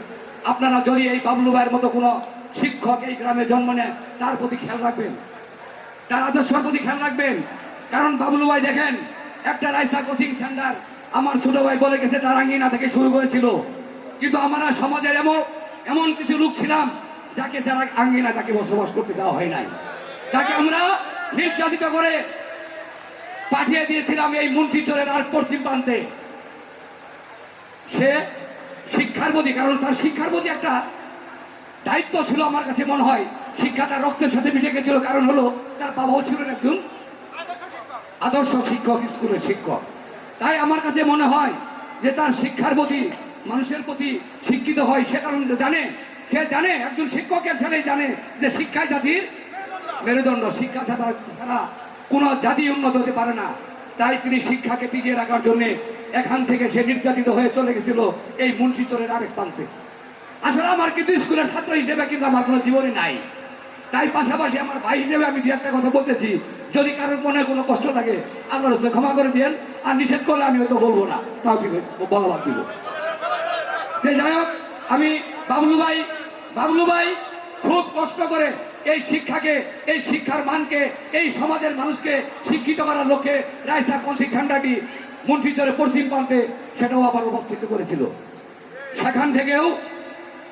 আপনারা যদি এই বাবলু ভাইয়ের মতো কোনো শিক্ষক এই গ্রামে জন্ম নেন, তার প্রতি খেয়াল রাখবেন, তার আদর্শের প্রতি খেয়াল রাখবেন। কারণ বাবলু ভাই দেখেন, একটা রায়সা কোচিং সেন্টার আমার ছোট ভাই বলে গেছে তার আঙ্গিনা থেকে শুরু করেছিল, কিন্তু আমরা সমাজের এমন কিছু লোক ছিলাম যাকে যারা আঙ্গিনা তাকে বসবাস করতে দেওয়া হয় নাই, তাকে আমরা নির্যাতিত করে পাঠিয়ে দিয়েছিলাম এই মুন্সিরচরের আর পশ্চিম প্রান্তে। সে শিক্ষার প্রতি, কারণ তার শিক্ষার প্রতি একটা দায়িত্ব ছিল, আমার কাছে মনে হয় শিক্ষা তার রক্তের সাথে মিশে গেছিল। কারণ হলো তার বাবাও ছিলেন একজন আদর্শ শিক্ষক, স্কুলের শিক্ষক। তাই আমার কাছে মনে হয় যে তার শিক্ষার প্রতি, মানুষের প্রতি শিক্ষিত হয়, সে কারণ সে জানে একজন শিক্ষকের ছেলেই জানে যে শিক্ষাই জাতির মেরুদণ্ড, শিক্ষা ছাড়া কোনো জাতি উন্নত হতে পারে না। তাই তিনি শিক্ষাকে টিকিয়ে রাখার জন্য এখান থেকে সে নির্যাতিত হয়ে চলে গেছিল এই মুন্সিরচরের আরেক প্রান্তে। আসলে আমার কিন্তু স্কুলের ছাত্র হিসেবে কিন্তু আমার কোনো জীবনই নাই। তাই পাশাপাশি আমার ভাই হিসেবে আমি দু একটা কথা বলতেছি, যদি কারোর মনে কোনো কষ্ট লাগে আল্লাহর রাস্তায় ক্ষমা করে দিয়েন, আর নিষেধ করলে আমি হয়তো বলবো না, তাও ঠিক বলা বাদ দিব। যে যাই হোক, আমি বাবলু ভাই খুব কষ্ট করে এই শিক্ষাকে, এই শিক্ষার মানকে, এই সমাজের মানুষকে শিক্ষিত করার লক্ষ্যে রায়সা কোচিং সেন্টারটি মুন্সিরচরের পশ্চিম প্রান্তে সেটাও আবার উপস্থিত করেছিল।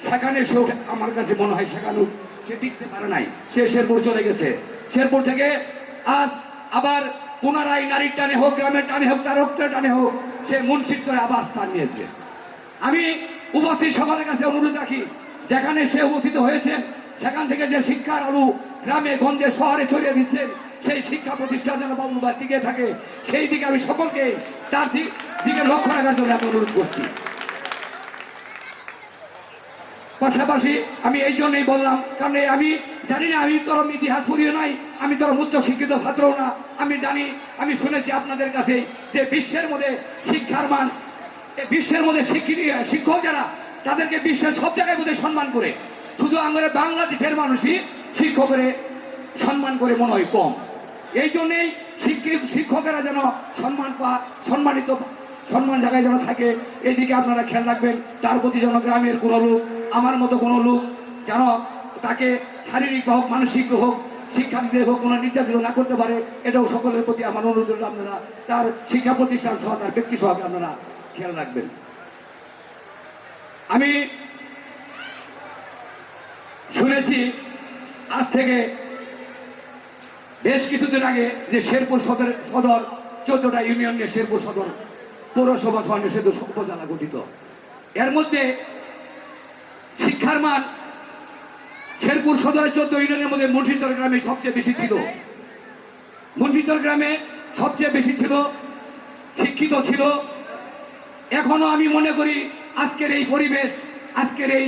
সেখানে সে আমার কাছে মনে হয় সেখানেও সে টিকতে পারে নাই, সে শেরপুর চলে গেছে। শেরপুর থেকে আজ আবার পুনরায় নারীর টানে হোক, গ্রামের টানে হোক, তার রক্তের টানে হোক, সে মুন্সিরচরে আবার স্থান নিয়েছে। আমি উপস্থিত সবার কাছে অনুরোধ রাখি, যেখানে সে উপস্থিত হয়েছে সেখান থেকে যে শিক্ষার আলু গ্রামে গঞ্জে শহরে ছড়িয়ে দিচ্ছেন, সেই শিক্ষা প্রতিষ্ঠান যেন বাবলু ভাই টিকে থাকে, সেই দিকে আমি সকলকে তার দিকে লক্ষ্য রাখার জন্য আমি অনুরোধ করছি। পাশাপাশি আমি এই জন্যই বললাম, কারণ আমি জানি না, আমি তোর ইতিহাস পড়িও নাই, আমি তোর উচ্চ শিক্ষিত ছাত্রও না। আমি জানি, আমি শুনেছি আপনাদের কাছে যে বিশ্বের মধ্যে শিক্ষার মান, বিশ্বের মধ্যে শিক্ষক যারা, তাদেরকে বিশ্বের সব জায়গায় বোধ সম্মান করে, শুধু আমাদের বাংলাদেশের মানুষই শিক্ষকের সম্মান করে মনে হয় কম। এই জন্যেই শিক্ষকেরা যেন সম্মান জায়গায় যেন থাকে, এইদিকে আপনারা খেয়াল রাখবেন। তার প্রতি যেন গ্রামের কোনো লোক, আমার মতো কোনো লোক যেন তাকে শারীরিক হোক, মানসিক হোক, শিক্ষা দিতে হোক, কোনো নির্যাতিত না করতে পারে, এটাও সকলের প্রতি আমার অনুরোধ। আপনারা তার শিক্ষা প্রতিষ্ঠান সহ, তার ব্যক্তি সহ আপনারা খেয়াল রাখবেন। আমি শুনেছি আজ থেকে বেশ কিছুদিন আগে যে শেরপুর সদর 14টা ইউনিয়ন নিয়ে শেরপুর সদর পৌরসভা সহ উপজেলা গঠিত। এর মধ্যে শিক্ষার মান শেরপুর সদরের 14 ইউনিয়নের মধ্যে মুন্সিচর গ্রামে সবচেয়ে বেশি ছিল। মুন্সিচর গ্রামে সবচেয়ে বেশি ছিল, শিক্ষিত ছিল। এখনো আমি মনে করি আজকের এই পরিবেশ, আজকের এই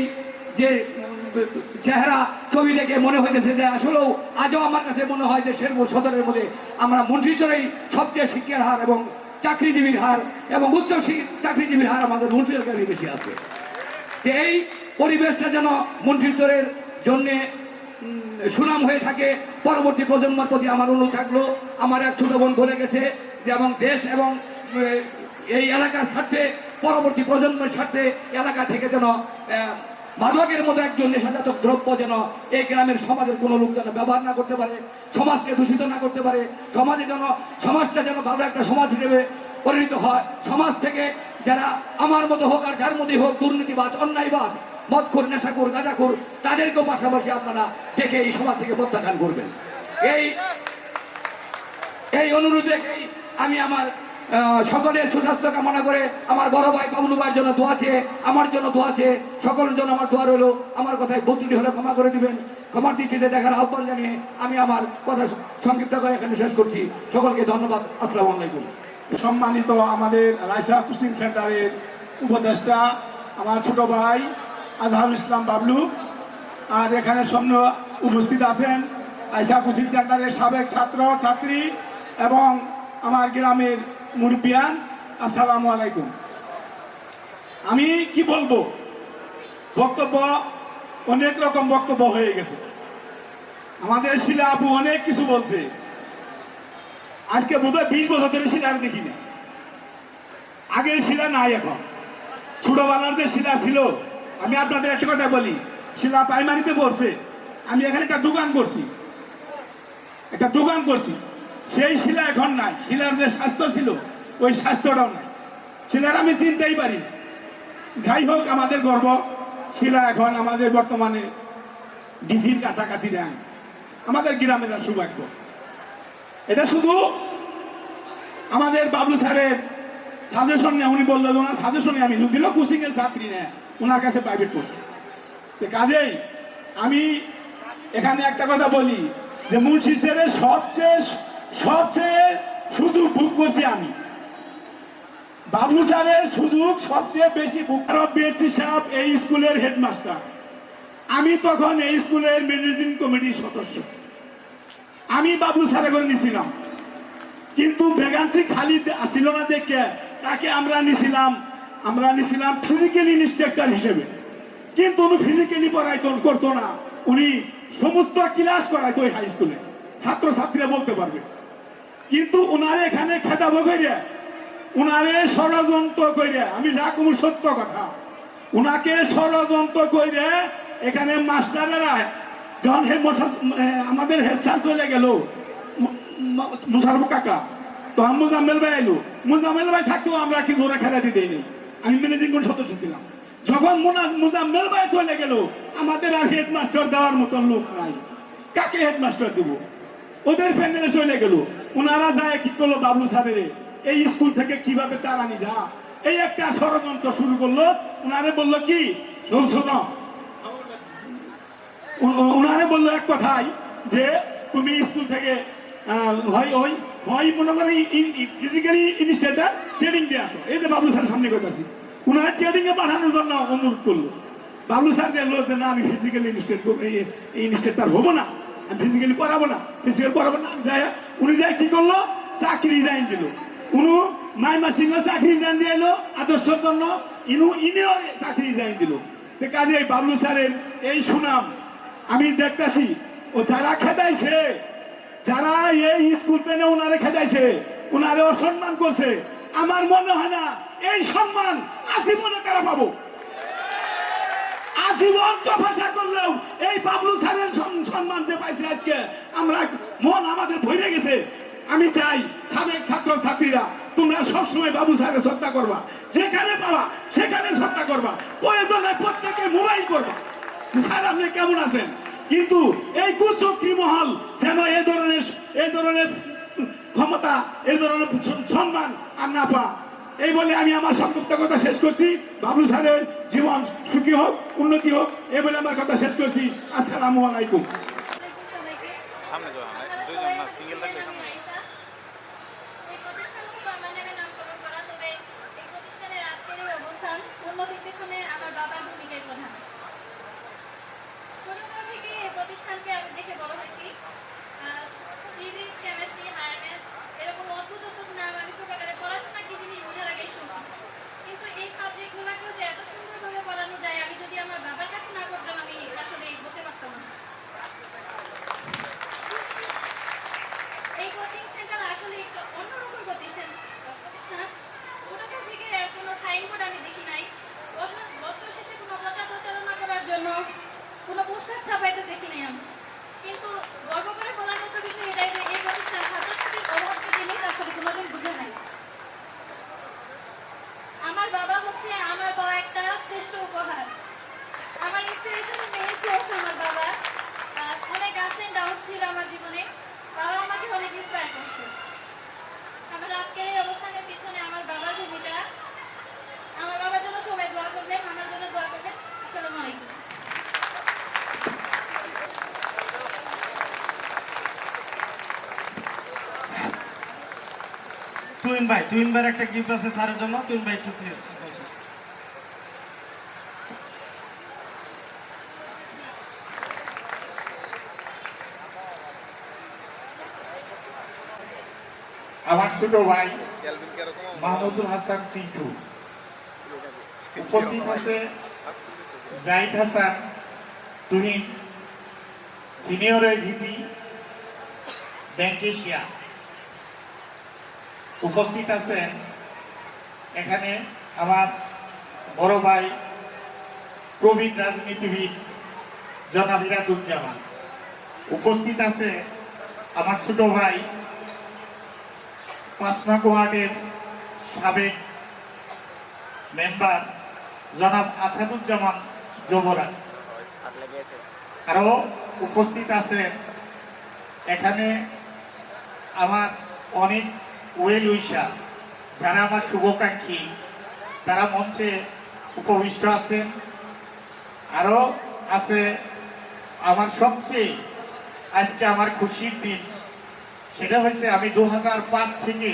যে চেহারা ছবি দেখে মনে হইতেছে যে আসলেও আজও আমার কাছে মনে হয় যে শেরপুর সদরের মধ্যে আমরা মুন্সিচরেই সবচেয়ে শিক্ষার হার এবং চাকরিজীবীর হার এবং উচ্চ চাকরিজীবীর হার আমাদের মুন্সিচর গ্রামে বেশি আছে। এই পরিবেশটা যেন মুন্সিচরের জন্যে সুনাম হয়ে থাকে। পরবর্তী প্রজন্মের প্রতি আমার অনুরোধ থাকলো, আমার এক ছোট বোন বলে গেছে যে এবং দেশ এবং এই এলাকার স্বার্থে, পরবর্তী প্রজন্মের স্বার্থে এলাকা থেকে যেন মাদকের মতো একজন নেশাজাতক দ্রব্য যেন এই গ্রামের সমাজের কোনো লোক যেন ব্যবহার না করতে পারে, সমাজকে দূষিত না করতে পারে, সমাজটা যেন ভালো একটা সমাজ হিসেবে পরিণত হয়। সমাজ থেকে যারা আমার মতো হোক আর যার মধ্যেই হোক দুর্নীতিবাজ, অন্যায়বাজ, মদখোর, নেশাখোর, গাঁজাখোর, তাদেরকেও পাশাপাশি আপনারা দেখে এই সমাজ থেকে প্রত্যাখ্যান করবেন। এই অনুরোধ রেখেই আমি আমার সকলের সুস্বাস্থ্য কামনা করে আমার বড় ভাই বাবলু ভাইয়ের জন্য দোয়া চেয়ে, আমার জন্য দোয়া চেয়ে, সকলের জন্য আমার দোয়া রইল। আমার কথায় ভুল ত্রুটি হলে ক্ষমা করে দিবেন। ক্ষমার দৃষ্টিতে দেখার আহ্বান জানিয়ে আমি আমার কথা সংক্ষিপ্ত করে এখানে শেষ করছি। সকলকে ধন্যবাদ। আসসালামু আলাইকুম। সম্মানিত আমাদের রাইসা কোচিং সেন্টারের উপদেষ্টা আমার ছোট ভাই আজহারুল ইসলাম বাবলু, আর এখানে সামনে উপস্থিত আছেন রাইসা কোচিং সেন্টারের সাবেক ছাত্র ছাত্রী এবং আমার গ্রামের মুরব্বিয়ান, আসসালামু আলাইকুম। আমি কি বলবো, বক্তব্য অনেক রকম বক্তব্য হয়ে গেছে। আমাদের শিলা আপু অনেক কিছু বলছে। আজকে বোধহয় 20 বছর ধরে শিলা আমি দেখি না। আগের শিলা নাই এখন। ছোটবেলার যে শিলা ছিল, আমি আপনাদের একটা কথা বলি, শিলা প্রাইমারিতে পড়ছে, আমি এখানে একটা দোকান করছি, সেই শিলা এখন নাই। শিলার যে স্বাস্থ্য ছিল ওই স্বাস্থ্যটাও নাই। শিলার আমি চিনতেই পারি না। যাই হোক, আমাদের গর্ব, শিলা এখন আমাদের বর্তমানে ডিসির কাছাকাছি র্যাঙ্ক। আমাদের গ্রামের সৌভাগ্য। এটা শুধু আমাদের বাবলু স্যারের সাজেশন নিয়ে, উনি বললেন ওনার সাজেশনে আমি যদিও কোচিং এর ছাত্রী না, ওনার কাছে প্রাইভেট পড়ছি। কাজেই আমি এখানে একটা কথা বলি যে মুন্সিচরের সবচেয়ে সুযোগ ভোগ করছি আমি। বাবলু স্যারের সুযোগ সবচেয়ে বেশি ভোগ। বিএসসি সাহেব এই স্কুলের হেডমাস্টার, আমি তখন এই স্কুলের ম্যানেজিং কমিটির সদস্য। আমি বাবলু স্যারে করে নিছিলাম, কিন্তু ভ্যাকান্সি খালি আসছিল না দেখে তাকে আমরা নিছিলাম ফিজিক্যালি ইনস্ট্রাক্টর হিসেবে। কিন্তু উনি ফিজিক্যালি পড়াইতো করতো না, উনি সমস্ত ক্লাস করাইতো ওই হাই স্কুলে, ছাত্রছাত্রীরা বলতে পারবে। কিন্তু উনারে এখানে খেতাব করে, উনারে ষড়যন্ত্র করে, আমি যা কোনো সত্য কথা, উনাকে ষড়যন্ত্র করে এখানে মাস্টারেরা যখন আমাদের হেড স্যার চলে গেল মুশারফ কাকা, তখন মুজাম্মেল ভাই এলো। মুজাম্মেল ভাই থাকতেও আমরা কিন্তু ওরা খেলা দিতেই নেই। আমি ম্যানেজিং বোর্ড সদস্য ছিলাম। যখন মুজাম্মেল ভাই চলে গেল, আমাদের আর হেডমাস্টার দেওয়ার মতন লোক নাই। কাকে হেডমাস্টার দেব? ওদের প্যান্ডেলে চলে গেল। ওনারা যায় কি করলো, বাবলু স্যারের এই স্কুল থেকে কিভাবে তাড়ানি যা, এই একটা ষড়যন্ত্র শুরু করলো। ওনারে বললো কি, শোনো, ওনারে বললো এক কথাই যে তুমি স্কুল থেকে হয় মনে করেন ফিজিক্যালি ইনস্ট্রাক্টর ট্রেনিং দিয়ে আসো। এই যে বাবলু স্যারের সামনে কথা আছি, ওনারা ট্রেনিং এ পাঠানোর জন্য অনুরোধ করলো। বাবলু স্যার দেখলো যে না, আমি ফিজিক্যালি ইনস্ট্রাক্টর হবো না, আমি ফিজিক্যালি পড়াবো না। যাই উনি যাই কি করলো, চাকরি রিজাইন দিল। উনি মাইমা সিংহ চাকরি রিজাইন দিয়ে এলো আদর্শের জন্য, ইনিও চাকরি রিজাইন দিল। কাজে বাবলু স্যারের এই সুনাম আমি দেখতেছি। ও যারা খেদাইছে, যারা এই স্কুল থেকে ওনারে খেদাইছে, ওনারে অসম্মান করছে, আমার মনে হয় না এই সম্মান আজীবনে তারা পাবো। আজীবন তফাসা করলেও এই বাবলু স্যারের সম্মান যে পাইছে আজকে, আমরা মন আমাদের ভরে গেছে। আমি চাই সাবেক ছাত্র ছাত্রীরা তোমরা সবসময় বাবু স্যারের শ্রদ্ধা করবা, যেখানে পাবা সেখানে শ্রদ্ধা করবা, প্রয়োজনে প্রত্যেকে মোবাইল করবা, স্যার আপনি কেমন আছেন, কিন্তু এই কুচক্রী মহল যেন এই ধরনের ক্ষমতা, এই ধরনের সম্মান আর না পা। এই বলে আমি আমার সংক্ষিপ্ত কথা শেষ করছি। বাবলু স্যারের জীবন সুখী হোক, উন্নতি হোক, এই বলে আমার কথা শেষ করছি। আসসালামু আলাইকুম। উন্নতির পেছনে আমার বাবার ভূমিকাই প্রধান। ছোটবেলা থেকে এই প্রতিষ্ঠানকে আমি দেখে বড় হয়েছি। ফিজিক্স, কেমিস্ট্রি, হায়ার ম্যাথ এরকম অদ্ভুত অদ্ভুত নাম আমি ছোটবেলায় পড়াশোনা কি জিনিস বোঝার আগেই শুনতাম। কিন্তু এই সাবজেক্টগুলোকেও যে এত সুন্দরভাবে পড়ানো যায়, আমি যদি আমার বাবার কাছে না পড়তাম আমি আসলে বলতে পারতাম না। এই কোচিং সেন্টার আসলে একটা অন্যরকম প্রতিষ্ঠান। ছোটবেলা থেকে কোনো সাইনবোর্ড আমি দেখি নাই, বছর শেষে কোনো প্রচার প্রচারণা করার জন্য কোনো পোস্টার ছাপাইতে দেখি নাই আমি। কিন্তু গর্ব করে বলার মতো বিষয় এটাই যে এই প্রতিষ্ঠান ছাত্রছাত্রীর অভাবকে জিনিস আসলে কোনোদিন বুঝে নাই। আমার বাবা হচ্ছে আমার পাওয়া একটা শ্রেষ্ঠ উপহার। আমার ইন্সপিরেশনের মেইন সোর্স আমার বাবা। অনেক আপস এন্ড ডাউন ছিল আমার জীবনে, বাবা আমাকে অনেক ইন্সপায়ার করছে। আমার আজকের এই অবস্থানের পিছনে আমার বাবার ভূমিকা। আমার বাবার জন্য সবাই দোয়া করবেন, আমার জন্য দোয়া করবেন। আসসালামু আলাইকুম। তুইন ভাই একটা গিফট আছে স্যারের জন্য। তুইন ভাই একটু প্লিজ বলছি। আমার ছোট ভাই মাহমুদুল হাসান পিন্টু, উপস্থিত আছে Zahid Hasan Tuhin, senior VP bank Asia. উপস্থিত আছেন এখানে আমার বড় ভাই প্রবীণ রাজনীতিবিদ জনাব ইরাজুজ্জামান। উপস্থিত আছে আমার ছোট ভাই 5 নং ওয়ার্ডের সাবেক মেম্বার জনাব আসাদুজ্জামান যুবরাজ। আরো উপস্থিত আছেন এখানে আমার অনেক ওয়েল উইশার, যারা আমার শুভকাঙ্ক্ষী, তারা মঞ্চে উপবিষ্ট আছেন। আরো আছে আমার সবচেয়ে আজকে আমার খুশির দিন, সেটা হয়েছে আমি 2005 থেকে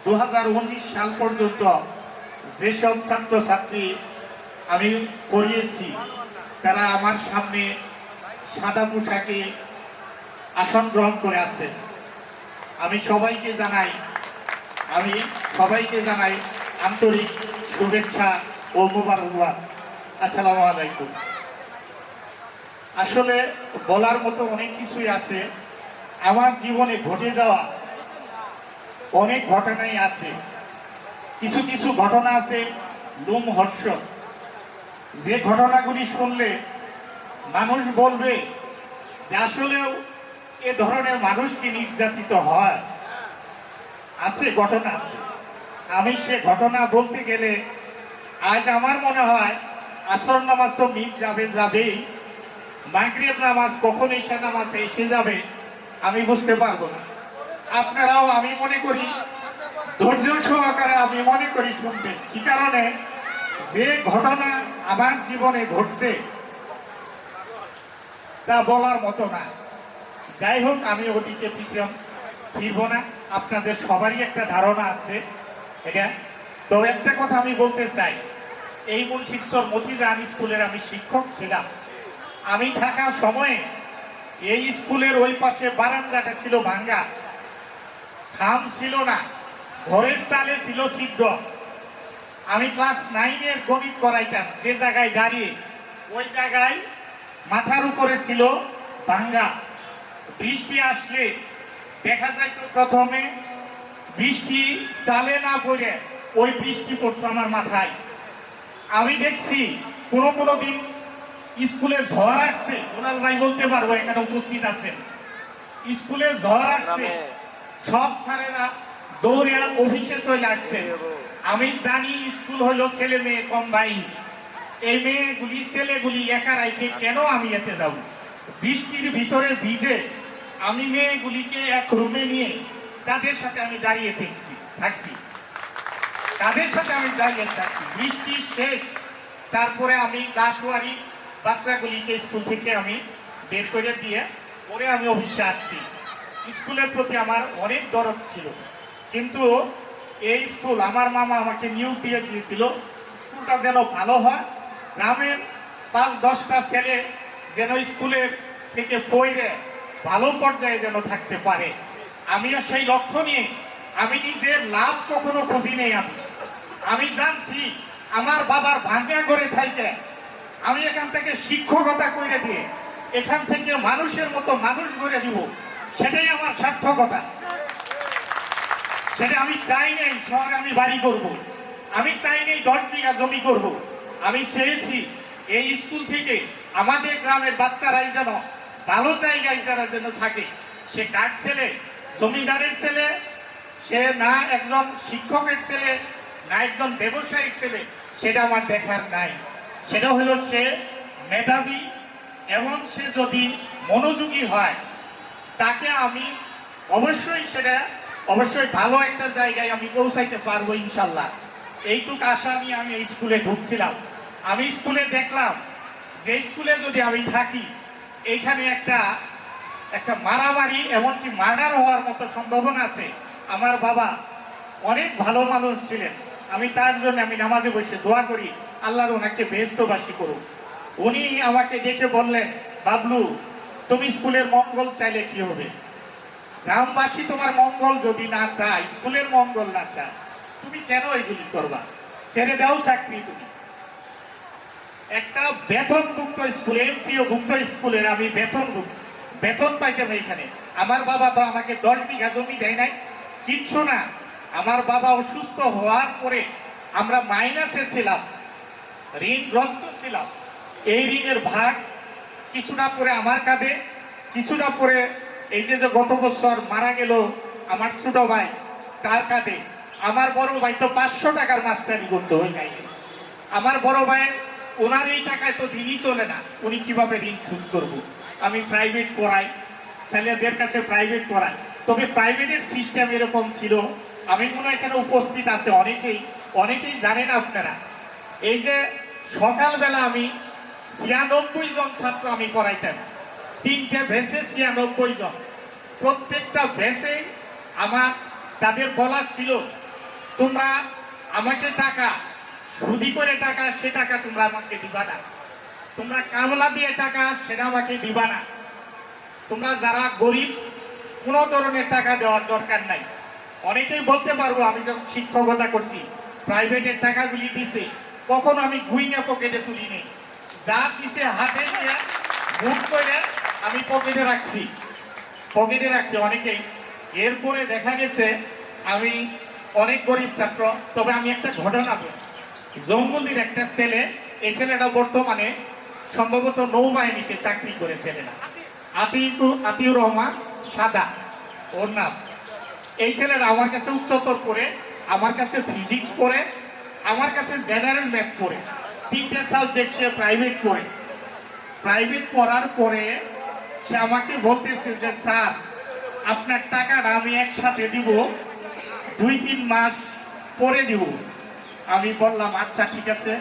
2019 সাল পর্যন্ত যেসব ছাত্রছাত্রী আমি পড়িয়েছি তারা আমার সামনে সাদা পোশাকে আসন গ্রহণ করে আছে। আমি সবাইকে জানাই আন্তরিক শুভেচ্ছা ও মোবারকবাদ। আসসালামু আলাইকুম। আসলে বলার মতো অনেক কিছুই আছে, আমার জীবনে ঘটে যাওয়া অনেক ঘটনাই আছে। কিছু কিছু ঘটনা আছে লোমহর্ষক, যে ঘটনাগুলি শুনলে মানুষ বলবে যে আসলেও এ ধরনের মানুষ কি নির্যাতিত হয়। আছে, ঘটনা আছে। আমি সে ঘটনা বলতে গেলে আজ আমার মনে হয় আসর নামাজ তো মিট যাবেই, মাগরিব নামাজ কখন ঈশা নামাজ এসে যাবে আমি বুঝতে পারবো না। আপনারাও আমি মনে করি ধৈর্য সহকারে আমি মনে করি শুনবেন। কি কারণে, যে ঘটনা আমার জীবনে ঘটছে তা বলার মতো না। যাই হোক, আমি ওদিকে পিছন ফিরবো না, আপনাদের সবারই একটা ধারণা আছে এটা। তো একটা কথা আমি বলতে চাই, এই মুন্সিগঞ্জ মতিজান স্কুলের আমি শিক্ষক ছিলাম। আমি থাকার সময়ে এই স্কুলের ওই পাশে বারান্দাটা ছিল ভাঙ্গা, খাম ছিল না, ঘরের চালে ছিল ছিদ্র। আমি ক্লাস 9-এর গণিত করাইতাম, যে জায়গায় দাঁড়িয়ে ওই জায়গায় মাথার উপরে ছিল ভাঙ্গা। বৃষ্টি আসলে দেখা যায় তো প্রথমে বৃষ্টি চালে না পড়ে ওই বৃষ্টি পড়তো আমার মাথায়। আমি দেখছি কোনো দিন স্কুলে ঝড় আসছে, ওনার ভাই বলতে পারবো, এখানে উপস্থিত আছেন, স্কুলে ঝড় আসছে, সব স্যারেরা দৌড়ে অফিসে চলে আসছে। আমি জানি স্কুল হলো ছেলে মেয়ে কম্বাইন, এই মেয়েগুলি ছেলেগুলি একা রাইখে কেন আমি এতে যাব। বৃষ্টির ভিতরে ভিজে আমি মেয়েগুলিকে এক রুমে নিয়ে তাদের সাথে আমি দাঁড়িয়ে থাকছি তাদের সাথে আমি দাঁড়িয়ে থাকছি বৃষ্টি শেষ। তারপরে আমি ক্লাসওয়ারি বাচ্চাগুলিকে স্কুল থেকে আমি বের করে দিয়ে পরে আমি অফিসে আসছি। স্কুলের প্রতি আমার অনেক দরদ ছিল, কিন্তু এই স্কুল আমার মামা আমাকে নিয়োগ দিয়ে দিয়েছিল স্কুলটা যেন ভালো হয়, গ্রামের 5-10টা ছেলে যেন স্কুলের থেকে পড়ে ভালো পর্যায়ে যেন থাকতে পারে। আমিও সেই লক্ষ্য নিয়ে আমি নিজের লাভ কখনো খুঁজি নেই। আমি জানছি আমার বাবার ভাঙা করে থাইকে আমি এখান থেকে শিক্ষকতা করে দিয়ে এখান থেকে মানুষের মতো মানুষ গড়ে দিব, সেটাই আমার সার্থকতা। সেটা আমি চাই নাই শহরে আমি বাড়ি করব, আমি চাই নাই 10 বিঘা জমি করব। আমি চেয়েছি এই স্কুল থেকে আমাদের গ্রামের বাচ্চারাই যেন ভালো জায়গায় যারা যেন থাকে। সে কার ছেলে, জমিদারের ছেলে, সে না একজন শিক্ষকের ছেলে, না একজন ব্যবসায়িক ছেলে, সেটা আমার দেখার নাই। সেটা হলো সে মেধাবী এবং সে যদি মনোযোগী হয় তাকে আমি অবশ্যই ভালো একটা জায়গায় আমি পৌঁছাইতে পারবো ইনশাল্লাহ। এইটুকু আশা নিয়ে আমি এই স্কুলে ঢুকছিলাম। আমি স্কুলে দেখলাম যে স্কুলে যদি আমি থাকি এইখানে একটা মারামারি এমনকি মার্ডার হওয়ার মতো সম্ভাবনা আছে। আমার বাবা অনেক ভালো মানুষ ছিলেন, আমি তার জন্য আমি নামাজে বসে দোয়া করি আল্লাহর ওনাকে বেহেশতবাসী করুক। উনি আমাকে ডেকে বললেন, বাবলু তুমি স্কুলের মঙ্গল চাইলে কি হবে? গ্রামবাসী তোমার মঙ্গল যদি না চায়, স্কুলের মঙ্গল না চায়, তুমি কেন এগুলি করবা? ছেড়ে দাও চাকরি। তুমি একটা বেতনভুক্ত স্কুলে, এমপিওভুক্ত স্কুলের আমি বেতন পাইতাম এইখানে। আমার বাবা তো আমাকে 10 বিঘা জমি দেয় নাই, কিচ্ছু না। আমার বাবা অসুস্থ হওয়ার পরে আমরা মাইনাসে ছিলাম, ঋণগ্রস্ত ছিলাম। এই ঋণের ভাগ কিছুটা পরে আমার কাঁধে, কিছুটা পরে এই যে গত বছর মারা গেল আমার ছোট ভাই তার কাঁধে। আমার বড় ভাই তো 500 টাকার মাস্টারি করতে হয়ে যায়। আমার বড় ভাই ওনার এই টাকায় তো দিনই চলে না, উনি কিভাবে ঋণ শোধ করব? আমি প্রাইভেট পড়াই, ছেলেদের কাছে প্রাইভেট পড়াই। তবে প্রাইভেটের সিস্টেম এরকম ছিল, আমি মনে হয় এখানে উপস্থিত আছে অনেকেই জানেন আপনারা। এই যে সকালবেলা আমি 96 জন ছাত্র আমি পড়াইতাম, 3টে ভেসে 96 জন। প্রত্যেকটা ভেসে আমার তাদের বলা ছিল, তোমরা আমাকে টাকা সুদি করে টাকা, সে টাকা তোমরা আমাকে দিবা না, তোমরা কামলা দিয়ে টাকা সেটা আমাকে দিবা না, তোমরা যারা গরিব কোনো ধরনের টাকা দেওয়ার দরকার নাই। অনেকেই বলতে পারবো আমি যখন শিক্ষকতা করছি প্রাইভেটের টাকাগুলি দিছে, কখনো আমি গুইনা পকেটে তুলি নেই, যা দিছে হাতে দিয়ে বুক করে আমি পকেটে রাখছি অনেকেই। এরপরে দেখা গেছে আমি অনেক গরিব ছাত্র। তবে আমি একটা ঘটনা বলি, জঙ্গলির একটা ছেলে, এই ছেলেটা বর্তমানে সম্ভবত নৌবাহিনীতে চাকরি করে, ছেলেটা আতিউর রহমান সাদা ওর নাম। এই ছেলেরা আমার কাছে উচ্চতর পড়ে, আমার কাছে ফিজিক্স পড়ে, আমার কাছে জেনারেল ম্যাথ পড়ে, 3টে সাবজেক্ট সে প্রাইভেট পড়ার পরে সে আমাকে বলতেছে যে স্যার আপনার টাকাটা আমি একসাথে দিব, 2-3 মাস পরে দিব। আমি বললাম আচ্ছা ঠিক আছে,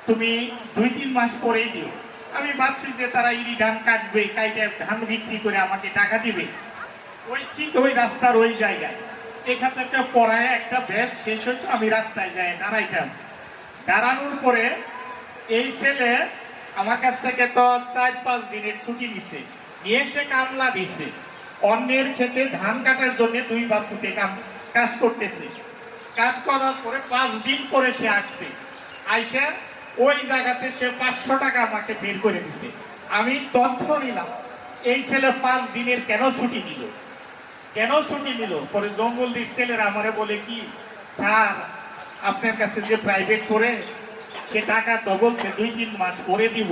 তুমি 2-3 মাস পরেই দিও। আমি ভাবছি যে তারা ইরি ধান কাটবে, ধান বিক্রি করে আমাকে টাকা দিবে। ওই রাস্তার ওই জায়গায় এখান থেকে পড়ায় একটা ব্যাস শেষ হইতো, আমি রাস্তায় যাই দাঁড়াইতাম। দাঁড়ানোর পরে এই ছেলে আমার কাছ থেকে তো 4-5 দিনের ছুটি দিছে, নিয়ে সে কামলা দিছে, অন্যের ক্ষেতে ধান কাটার জন্য 2 বাপুতে কাজ করতেছে। কাজ করার পরে 5 দিন পরে সে আসছে, আইসা ওই জায়গাতে সে 500 টাকা আমাকে বের করে দিছে। আমি তথ্য নিলাম এই ছেলে 5 দিনের কেন ছুটি নিল। পরে জঙ্গলদের ছেলেরা আমারে বলে কি, স্যার আপনার কাছে যে প্রাইভেট করে সে টাকা তো বলছে 2-3 মাস পরে দিব,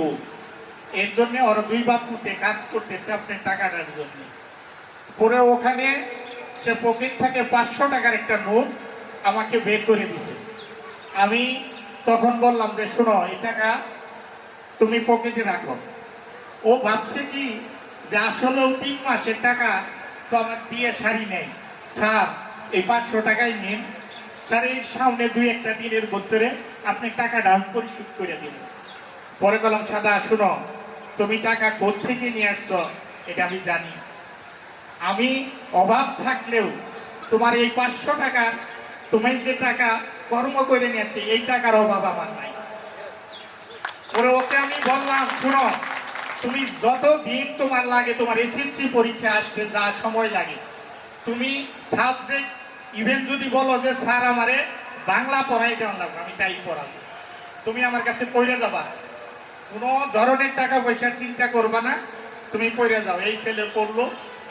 এর জন্য ওরা 2 বাপুতে কাজ করতেছে আপনার টাকাটার জন্য। পরে ওখানে সে পকেট থেকে 500 টাকার একটা নোট আমাকে বের করে দিছে। আমি তখন বললাম যে শোনো, এই টাকা তুমি পকেটে রাখো। ও ভাবছে কি যে আসলেও 3 মাসের টাকা তো আমার দিয়ে সারি নেই, স্যার এই 500 টাকাই নিন, স্যার এই সামনে 2-1 দিনের ভিতরে আপনি টাকাটা পরিশোধ করে দিন। পরে বললাম সাদা শুনো, তুমি টাকা কোত্থেকে নিয়ে আসছো এটা আমি জানি, আমি অভাব থাকলেও তোমার এই 500 টাকা, তুমি যে টাকা কর্ম করে নিয়েছে এই টাকার অভাব আমার নাই। পরে ওকে আমি বললাম শোনো, তুমি যত দিন তোমার লাগে, তোমার এসএসসি পরীক্ষা আসতে যা সময় লাগে, তুমি সাবজেক্ট ইভেন যদি বলো যে স্যার আমারে বাংলা পড়াই দেওয়া লাগবে, আমি তাই পড়াবো, তুমি আমার কাছে পড়ে যাবা, কোনো ধরনের টাকা পয়সার চিন্তা করবা না, তুমি পড়ে যাও। এই ছেলে পড়লো,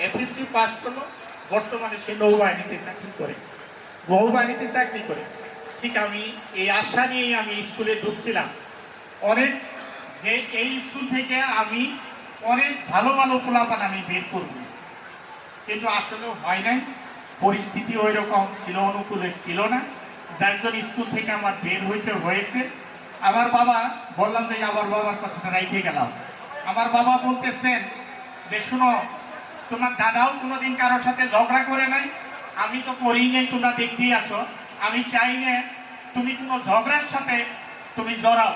এসএসসি পাস করলো, বর্তমানে সে নৌবাহিনীতে চাকরি করে, নৌবাহিনীতে চাকরি করে। ঠিক আমি এই আশা নিয়েই আমি স্কুলে ঢুকছিলাম, অনেক যে এই স্কুল থেকে আমি অনেক ভালো ভালো পোলাপান আমি বের করব, কিন্তু আসলে হয় নাই, পরিস্থিতি ওই রকম ছিল, অনুকূলে ছিল না, যার জন্য স্কুল থেকে আমার বের হইতে হয়েছে। আমার বাবা, বললাম যে আমার বাবার কথাটা রাইখে গেলাম, আমার বাবা বলতেছেন যে শুনো, তোমার দাদাও কোনোদিন কারোর সাথে ঝগড়া করে নাই, আমি তো করি নাই, তোমরা দেখতেই আসো, আমি চাই না তুমি কোনো ঝগড়ার সাথে তুমি জড়াও,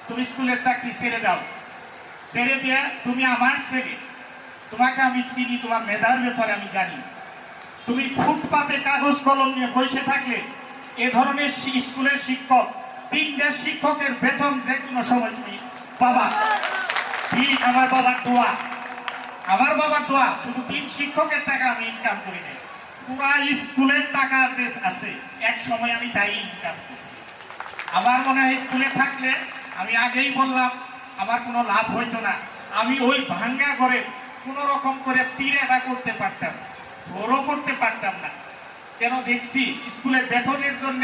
তুমি স্কুলের চাকরি ছেড়ে দাও, ছেড়ে দিয়ে তুমি আমার ছেলে, তোমাকে আমি চিনি, তোমার মেধার ব্যাপারে আমি জানি, তুমি ফুটপাতে কাগজ কলম নিয়ে বসে থাকলে এ ধরনের স্কুলের শিক্ষক, 3টা শিক্ষকের বেতন যে কোনো সময় তুমি পাবা। ঠিক আমার বাবার দোয়া, আমার বাবার দোয়া, শুধু 3 শিক্ষকের টাকা আমি ইনকাম করি নাই, পুরা স্কুলের টাকা যে আছে এক সময় আমি তাই ইনকাম করছি। আমার মনে হয় স্কুলে থাকলে, আমি আগেই বললাম, আমার কোনো লাভ হইতো না, আমি ওই ভাঙ্গা ঘরে কোনো রকম করে পিড়াটা করতে পারতাম, বড় করতে পারতাম না। কেন দেখছি স্কুলের বেতনের জন্য,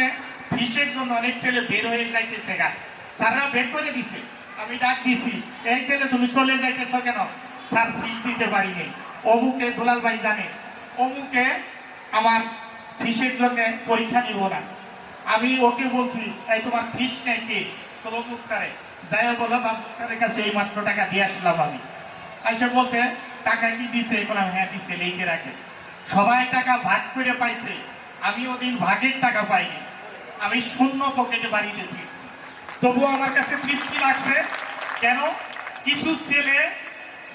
ফিসের জন্য অনেক ছেলে বের হয়ে যাইতেছে, গা স্যাররা বের করে দিছে, আমি ডাক দিছি, এই ছেলে তুমি চলে যাইতেছ কেন? স্যার ফিস দিতে পারিনি, অমুকে দুলাল ভাই জানে, অমুকে আমার ফিসের জন্য পরীক্ষা নিব না। আমি ওকে বলছি এই তোমার ফিস নেই কে? তো অমুক স্যারে, যাই বলো বাবু স্যারের কাছে এই মাত্র টাকা দিয়ে আসলাম আমি। আইসা বলছে টাকা কি দিছে? বললাম হ্যাঁ দিছে, লিখে রাখে। সবাই টাকা ভাগ করে পাইছে, আমি ওদিন ভাগের টাকা পাইনি, আমি শূন্য পকেটে বাড়িতে ফিরছি। তবুও আমার কাছে তৃপ্তি লাগছে। কেন? কিছু ছেলে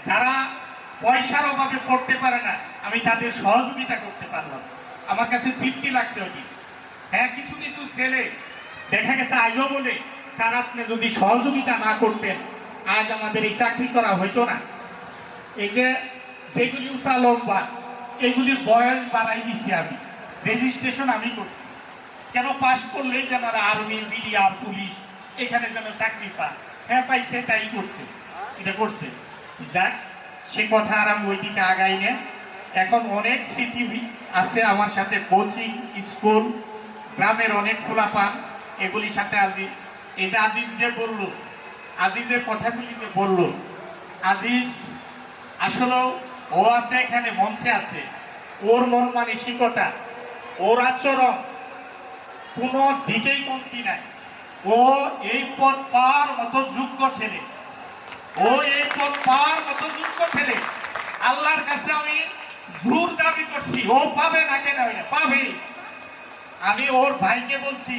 যারা পয়সার অভাবে পড়তে পারে না, আমি তাদের সহযোগিতা করতে পারলাম, আমার কাছে তৃপ্তি লাগছে ওদিন। হ্যাঁ, কিছু কিছু ছেলে দেখা গেছে আজও বলে স্যার আপনি যদি সহযোগিতা না করতেন আজ আমাদের এই চাকরি করা হইতো না। এই যে যেগুলি উঁচা লম্বা, এগুলির বয়স বাড়াই দিছি আমি, রেজিস্ট্রেশন আমি করছি। কেন? পাশ করলেই যেন আর্মি, মিডিয়ার, পুলিশ এখানে যেন চাকরি পায়। হ্যাঁ পাইছে, তাই করছে, এটা করছে। যাক, সে কথা আর আমি ওই দিকে আগাই না। এখন অনেক স্মৃতি আছে আমার সাথে, কোচিং, স্কুল, গ্রামের অনেক খোলাপান, এগুলির সাথে আজিজ। এই যে আজিজ যে বললো, আজিজের কথাগুলি যে বললো, আজিজ আসলেও ও আছে এখানে মঞ্চে আছে, ওর মন মানসিকতা, ওর আচরণ কোনো দিকেই কমতি নাই। ও এই পদ পাওয়ার মতো যোগ্য ছেলে, ও এই পদ পাওয়ার মতো যোগ্য ছেলে। আল্লাহর কাছে আমি জোর দাবি করছি, ও পাবে না, কেন পাবে। আমি ওর ভাইকে বলছি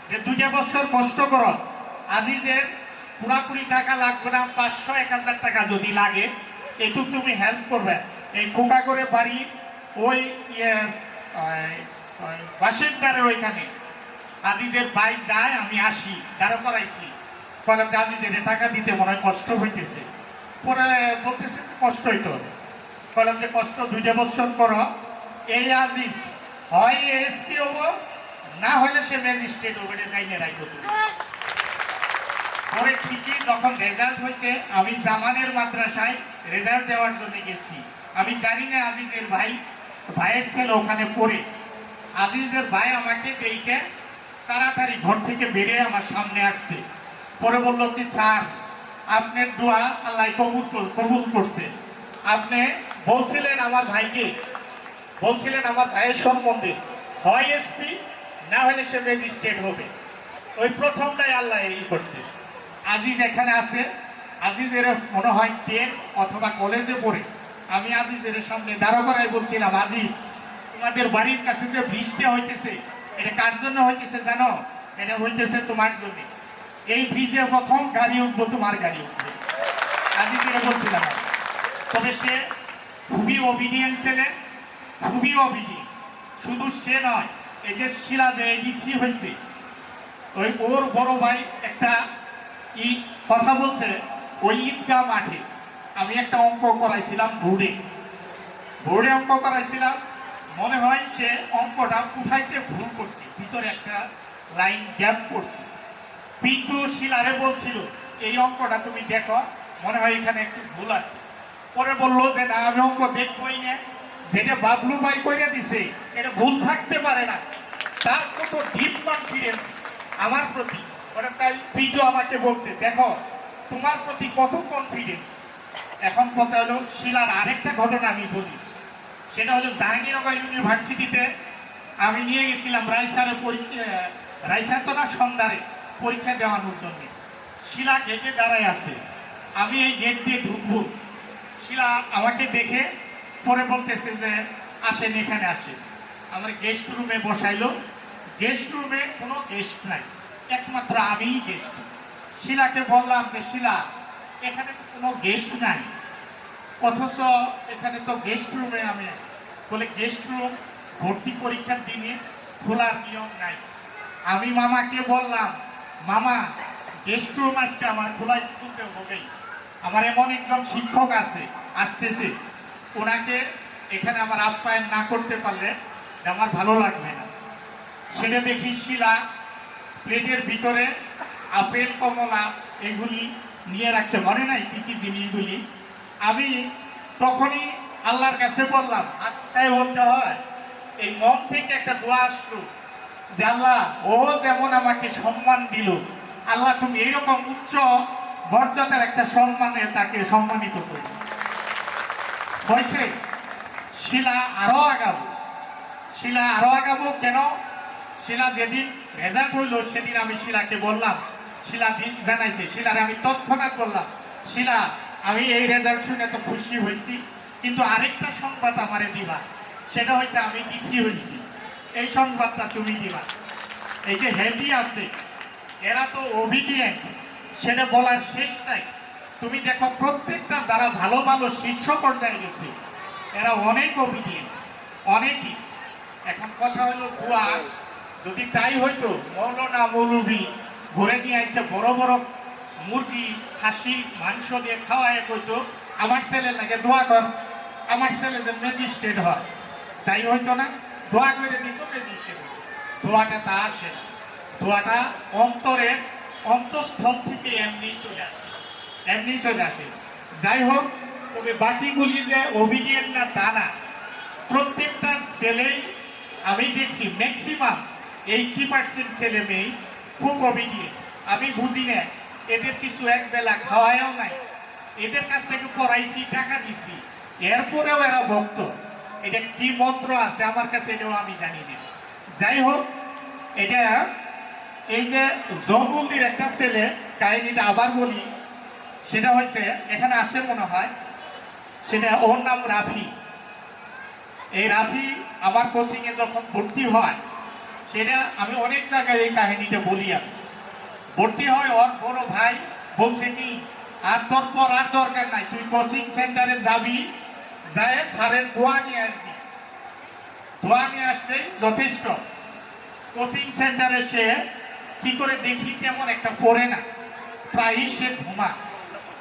যে 2 বছর কষ্ট করো, আজিজের পুরাপুরি টাকা লাগবে না, 500-1000 টাকা যদি লাগে একটু তুমি হেল্প করবে। এই খোকা করে বাড়ি ওই বাসের চারে ওইখানে আজিজের ভাই যায়, আমি আসি, দাঁড়া করাইছি, বললাম যে আজিজের টাকা দিতে মনে হয় কষ্ট হইতেছে। পরে বলতেছে কষ্ট হইতো, বললাম যে কষ্ট 2 বছর করো। এই আজিজ হয় এসপি হবো, না হলে সে ম্যাজিস্ট্রেট হবে, যাই না রাখবো তুমি। পরে ঠিকই যখন রেজাল্ট হয়েছে, আমি জামানের মাদ্রাসায় রেজাল্ট দেওয়ার জন্য গেছি। আমি জানি না আজিজের ভাইয়ের ছেলে ওখানে পড়ে। আজিজের ভাই আমাকে দেখে তাড়াতাড়ি ঘর থেকে বেরিয়ে আমার সামনে আসছে। পরে বললো কি স্যার আপনার দোয়া আল্লাহ কবুল করছে, আপনি বলছিলেন আমার ভাইকে, বলছিলেন আমার ভাইয়ের সম্বন্ধে হয় এসপি, না হলে সে ম্যাজিস্ট্রেট হবে। ওই প্রথমটাই আল্লাহ এই করছে। আজিজ এখানে আছে, আজিজের মনে হয় 10 অথবা কলেজে পড়ে। আমি আজিজের সামনে দাঁড়া করাই বলছিলাম, আজিজ তোমাদের বাড়ির কাছে যে ব্রিজটা হইতেছে এটা কার জন্য হইতেছে জানো? এটা হইতেছে তোমার জন্য। এই ব্রিজে প্রথম গাড়ি উঠবো, তোমার গাড়ি উঠবে। আজিজের বলছিলাম। তবে সে খুবই অবিডিয়েন্ট ছেলে, খুবই অবিডিয়েন্ট। শুধু সে নয়, এই যে শিলা যে এডিসি হয়েছে, ওই ওর বড় ভাই একটা কথা বলছে, ওই ঈদগাহ মাঠে আমি একটা অঙ্ক করাইছিলাম বোর্ডে অঙ্ক করাইছিলাম। মনে হয় সে অঙ্কটা উঠাইতে ভুল করছে, ভিতরে একটা লাইন গ্যাপ করছে। পিন্টু শিলারে বলছিল এই অঙ্কটা তুমি দেখো, মনে হয় এখানে একটু ভুল আছে। পরে বললো যে না, আমি অঙ্ক দেখবই না, যেটা বাবলু ভাই করে দিছে এটা ভুল থাকতে পারে না। তার কত ডিপ কনফিডেন্স আমার প্রতি। ওটা তাই পিন্টু আমাকে বলছে, দেখো তোমার প্রতি কত কনফিডেন্স। এখন কথা হলো শিলার আরেকটা ঘটনা আমি বলি। সেটা হলো জাহাঙ্গীরনগর ইউনিভার্সিটিতে আমি নিয়ে গেছিলাম রাইসারের রাইসার তো না, সন্ধ্যারে পরীক্ষা দেওয়ানোর জন্য। শিলা গেটে দাঁড়ায় আছে, আমি এই গেট দিয়ে ঢুকবো। শিলা আমাকে দেখে পরে বলতেছে যে আসেন, এখানে আসেন। আমার গেস্ট রুমে বসাইলো। গেস্ট রুমে কোনো গেস্ট নাই, একমাত্র আমিই গেস্ট। শিলাকে বললাম যে শিলা, এখানে কোনো গেস্ট নাই, অথচ এখানে তো গেস্ট রুমে আমি। বলে গেস্ট রুম ভর্তি পরীক্ষার দিনে খোলার নিয়ম নাই। আমি মামাকে বললাম, মামা গেস্ট রুম আজকে আমার খোলাই তুলতে হবেই। আমার এমন একজন শিক্ষক আছে আসতেছে, ওনাকে এখানে আমার আপ্যায়ন না করতে পারলে আমার ভালো লাগবে না। সেটা দেখি শিলা প্লেটের ভিতরে আপেল, কমলা এগুলি নিয়ে রাখছে, মনে নাই কি কি জিনিসগুলি। আমি তখনই আল্লাহর কাছে বললাম, আচ্ছাই বলতে হয়, এই মন থেকে একটা দোয়া আসলো যে আল্লাহ, ও যেমন আমাকে সম্মান দিল, আল্লাহ তুমি এইরকম উচ্চ মর্যাদার একটা সম্মানে তাকে সম্মানিত করি। হয়েছে শিলা আরো আগাবো, শিলা আরো আগাবো। কেন? শিলা যেদিন রেজাল্ট হইলো সেদিন আমি শিলাকে বললাম, শিলা দিন জানাইছে, শিলারে আমি তৎক্ষণাৎ বললাম, শিলা আমি এই রেজাল্ট শুনে তো খুশি হয়েছি, কিন্তু আরেকটা সংবাদ আমারে দিবা। সেটা হয়েছে আমি ডিসি হয়েছি, এই সংবাদটা তুমি দিবা। এই যে হেভি আছে এরা তো ওবিডিয়েন্ট, সেটা বলার শেষ নাই। তুমি দেখো প্রত্যেকটা যারা ভালো ভালো শীর্ষ পর্যায়ে গেছে এরা অনেক ওবিডিয়েন্ট, অনেকই। এখন কথা হলো বুয়া, যদি তাই হইতো মৌলানা মৌলভী ঘুরে নিয়ে আসছে বড় বড় মুরগি, খাসি মাংস দিয়ে খাওয়ায় কইতো আমার ছেলে নাকি দোয়া কর, আমার ছেলে যে ম্যাজিস্ট্রেট হয়। তাই হইতো না, দোয়া করে দিত ম্যাজিস্ট্রেট। দোয়াটা তা আসে না, দোয়াটা অন্তরের অন্তঃস্থল থেকে এমনি চলে আসে, এমনি চলে আসে। যাই হোক, তবে বাকিগুলি যে অবিডিয়েন্ট না তা না, প্রত্যেকটা ছেলেই আমি দেখছি ম্যাক্সিমাম 80% ছেলে মেয়ে খুব অবিডিয়েন্ট। আমি বুঝি না, এদের কিছু এক বেলা খাওয়ায়ও নাই, এদের কাছ থেকে পড়াইছি, টাকা দিছি, এরপরেও এরা ভক্ত। এটা কি মন্ত্র আছে আমার কাছে, এটাও আমি জানি না। যাই হোক, এটা এই যে জবুলির একটা ছেলে, কাহিনীটা আবার বলি। সেটা হয়েছে এখানে আছে মনে হয়, সেটা ওর নাম রাফি। এই রাফি আমার কোচিংয়ে যখন ভর্তি হয়, সেটা আমি অনেক জায়গায় এই কাহিনীটা বলি। আমি ভর্তি হয়, ওর বড় ভাই বলছে কি, আর তোর পড়ার দরকার নাই, তুই কোচিং সেন্টারে যাবি, যায় স্যারের দোয়া নিয়ে আসবি, দোয়া নিয়ে আসলেই যথেষ্ট। কোচিং সেন্টারে সে কি করে দেখি কেমন একটা পড়ে না, প্রায়ই সে ঘুমা।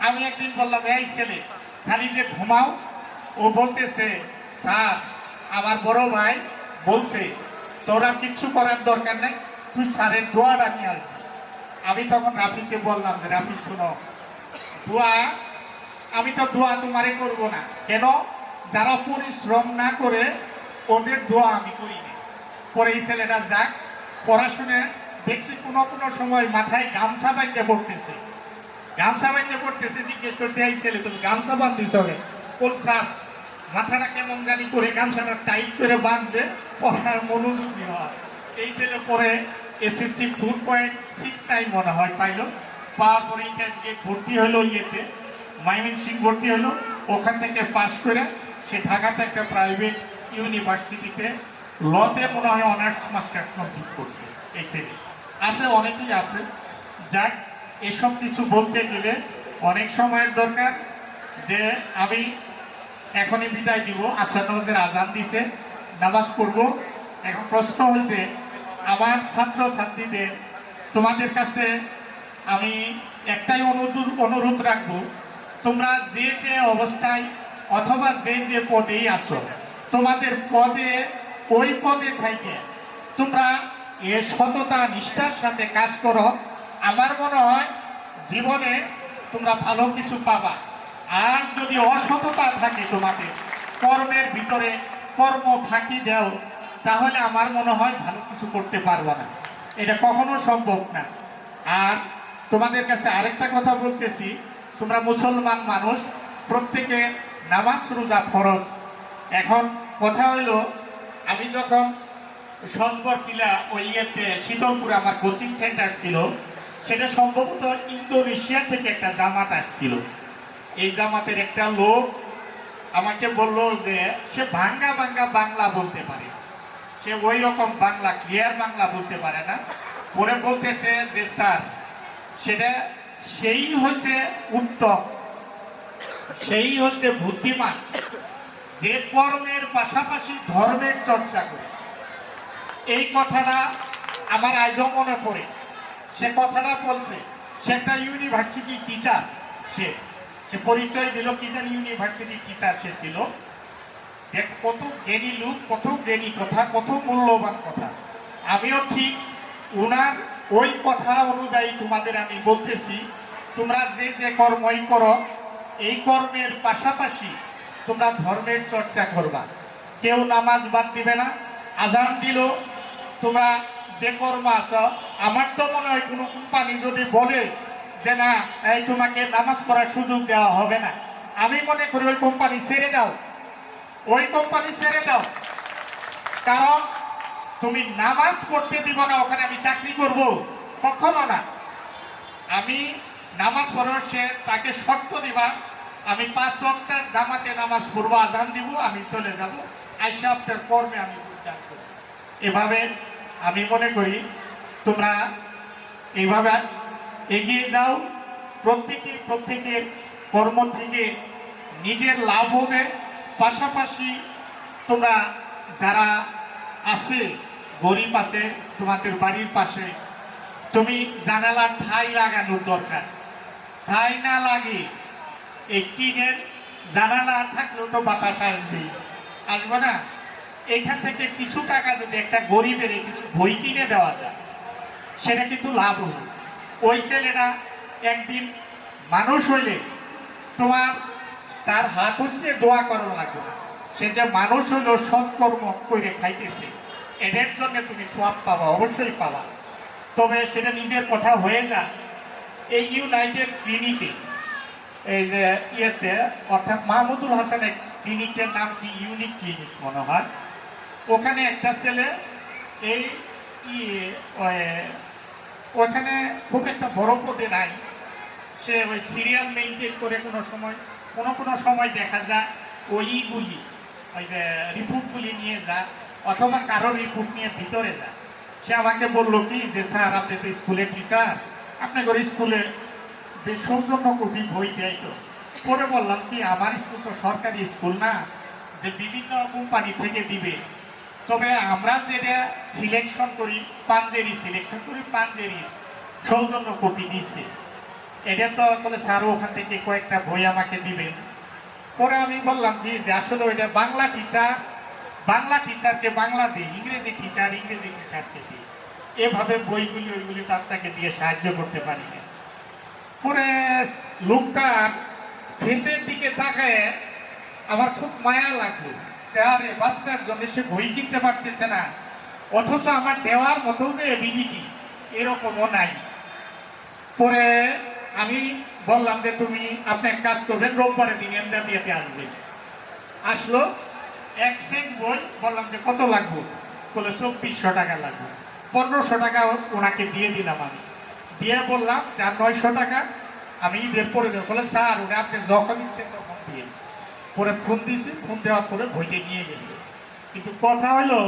আমি একদিন বললাম, এই ছেলে খালি যে ঘুমাও? ও বলতেছে, স্যার আমার বড় ভাই বলছে তোরা কিচ্ছু করার দরকার নেই, তুই স্যারের দোয়াটা নিয়ে আসবি। আমি তখন রাফিকে বললাম যে রাফি শোনো, দোয়া আমি তো দোয়া তোমারে করব না। কেন? যারা পরিশ্রম না করে ওদের দোয়া আমি করি না। পরে এই ছেলেটা যাক, পড়াশোনা দেখছি কোনো কোনো সময় মাথায় গামছা বাঁধতে পড়তেছে, গামছা বাঁধতে পড়তেছে। জিজ্ঞেস করছে, এই ছেলে তুমি গামছা বাঁধতে চলে? বল স্যার মাথাটা কেমন জানি করে গামছাটা টাইট করে বাঁধবে, পড়ার মনোযোগী হয়। এই ছেলে পরে SSC 4.69 মনে হয় পাইল। পাওয়ার পরে ইন্টারমিডিয়েট ভর্তি হলো ইয়েতে ময়মনসিংহ ভর্তি হলো, ওখান থেকে পাশ করে সে ঢাকাতে একটা প্রাইভেট ইউনিভার্সিটিতে লতে মনে হয় অনার্স মাস্টার্স কমপ্লিট করছে। এই ছেলে আছে, অনেকেই আছে। যাক, এসব কিছু বলতে গেলে অনেক সময়ের দরকার। যে আমি এখনই বিদায় দিব, আসর নামাজের আজান দিছে, নামাজ পড়ব। এখন প্রশ্ন হয়েছে আমার ছাত্র ছাত্রীদের, তোমাদের কাছে আমি একটাই অনুরোধ রাখবো, তোমরা যে যে অবস্থায় অথবা যে যে পদেই আছো, তোমাদের পদে ওই পদে থেকে তোমরা এ সততা নিষ্ঠার সাথে কাজ করো। আমার মনে হয় জীবনে তোমরা ভালো কিছু পাবা। আর যদি অসততা থাকে, তোমাদের কর্মের ভিতরে কর্ম ফাঁকি দাও, তাহলে আমার মনে হয় ভালো কিছু করতে পারবে না, এটা কখনো সম্ভব না। আর তোমাদের কাছে আরেকটা কথা বলতেছি, তোমরা মুসলমান মানুষ, প্রত্যেকে নামাজ রোজা ফরজ। এখন কথা হইলো, আমি যখন সজবর কিলা ওই ইয়েতে শীতলপুরে আমার কোচিং সেন্টার ছিল, সেটা সম্ভবত ইন্দোনেশিয়া থেকে একটা জামাত আসছিল। এই জামাতের একটা লোক আমাকে বলল যে সে ভাঙ্গা ভাঙ্গা বাংলা বলতে পারে, সে ওই রকম বাংলা ক্লিয়ার বাংলা বলতে পারে না। পরে বলতেছে যে স্যার, সেটা সেই হচ্ছে উত্তম, সেই হচ্ছে বুদ্ধিমান, যে কর্মের পাশাপাশি ধর্মের চর্চা করে। এই কথাটা আমার আজও মনে পড়ে। সে কথাটা বলছে, সে একটা ইউনিভার্সিটি টিচার, সে পরিচয় দিল কি জানি ইউনিভার্সিটি টিচার সে ছিল। দেখ কত জ্ঞানী লোক, কত জ্ঞানী কথা, কত মূল্যবান কথা। আমিও ঠিক ওনার ওই কথা অনুযায়ী তোমাদের আমি বলতেছি, তোমরা যে যে কর্মই করো, এই কর্মের পাশাপাশি তোমরা ধর্মের চর্চা করবা। কেউ নামাজ বাদ দিবে না। আজান দিল, তোমরা যে কর্ম আছো, আমার তো মনে হয় কোনো কোম্পানি যদি বলে যে না এই তোমাকে নামাজ পড়ার সুযোগ দেওয়া হবে না, আমি মনে করি ওই কোম্পানি ছেড়ে দাও, ওই কোম্পানি ছেড়ে দাও। কারণ তুমি নামাজ পড়তে দিব না, ওখানে আমি চাকরি করব? কখনো না। আমি নামাজ পড়ার সে তাকে শর্ত দিবা, আমি 5 ওয়াক্ত জামাতে নামাজ পড়বো, আজান দিব, আমি চলে যাব, আইসা আপনার কর্মে আমি যোগদান করব। এভাবে আমি মনে করি তোমরা এইভাবে এগিয়ে যাও। প্রত্যেকের কর্ম থেকে নিজের লাভ হবে, পাশাপাশি তোমরা যারা আছে গরিব আছে তোমাদের বাড়ির পাশে, তুমি জানালার ঠাই লাগানোর দরকার। ঠাই না লাগে এই টিনের জানালা থাকলেও তো বাতাস আসবে না। এইখান থেকে কিছু টাকা যদি একটা গরিবের কিছু বই কিনে দেওয়া যায়, সেটা কিন্তু লাভ হবে। ওই ছেলেটা একদিন মানুষ হইলে তোমার তার হাত হচ্ছে দোয়া করা লাগবে না। সে যে মানুষ হইল সৎকর্ম করে খাইতেছে, এদের জন্য তুমি সওয়াব পাবা, অবশ্যই পাবা। তবে সেটা নিজের কথা হয়ে যায়। এই ইউনাইটেড ক্লিনিকে, এই যে ইয়েতে, অর্থাৎ মাহমুদুল হাসানের ক্লিনিকের নাম কি ইউনিক ক্লিনিক মনে হয়, ওখানে একটা ছেলে এই ওখানে খুব একটা বড় পদে নাই, সে ওই সিরিয়াল মেনটেন করে কোনো সময় দেখা যায় ওইগুলি ওই যে রিপোর্টগুলি নিয়ে যায়, অথবা কারো রিপোর্ট নিয়ে ভিতরে যায়। সে আমাকে বললো কি যে স্যার, আপনি তো স্কুলের টিচার, আপনাকে স্কুলে বেশ সৌজন্য কবি বই দেয় তো। পরে বললাম কি, আমার স্কুল তো সরকারি স্কুল না যে বিভিন্ন কোম্পানি থেকে দিবে। তবে আমরা যেটা সিলেকশন করি, পাঞ্জেরি সিলেকশন করি, পাঞ্জেরি সৌজন্য কপি দিচ্ছে। এটা তো বলে স্যারও ওখান থেকে কয়েকটা বই আমাকে দিবেন। পরে আমি বললাম কি যে আসলে ওইটা বাংলা টিচারকে বাংলা দিই, ইংরেজি টিচারকে দিই, এভাবে বইগুলি ওইগুলি তাকে দিয়ে সাহায্য করতে পারি না। পরে লোকটার ফেসের দিকে তাকায় আমার খুব মায়া লাগলো, যে আরে বাচ্চার জন্য সে বই কিনতে পারতেছে না, অথচ আমার দেওয়ার মতো যে এবিলিটি এরকমও নাই। পরে আমি বললাম যে আপনি এক কাজ করবেন, রোববারের দিন এমদাদিয়াতে আসবেন। আসলো, এক সেট বই। বললাম যে কত লাগবে? বলে 2400 টাকা লাগবে। 1500 টাকা ওনাকে দিয়ে দিলাম আমি। দিয়ে বললাম যে আর 900 টাকা আমি ঈদের পরে দেবো। বলে স্যার ওটা আপনি যখন ইচ্ছে তখন দিয়ে। পরে ফোন দিয়েছি, ফোন দেওয়ার পরে বইতে নিয়ে গেছে। কিন্তু কথা হলো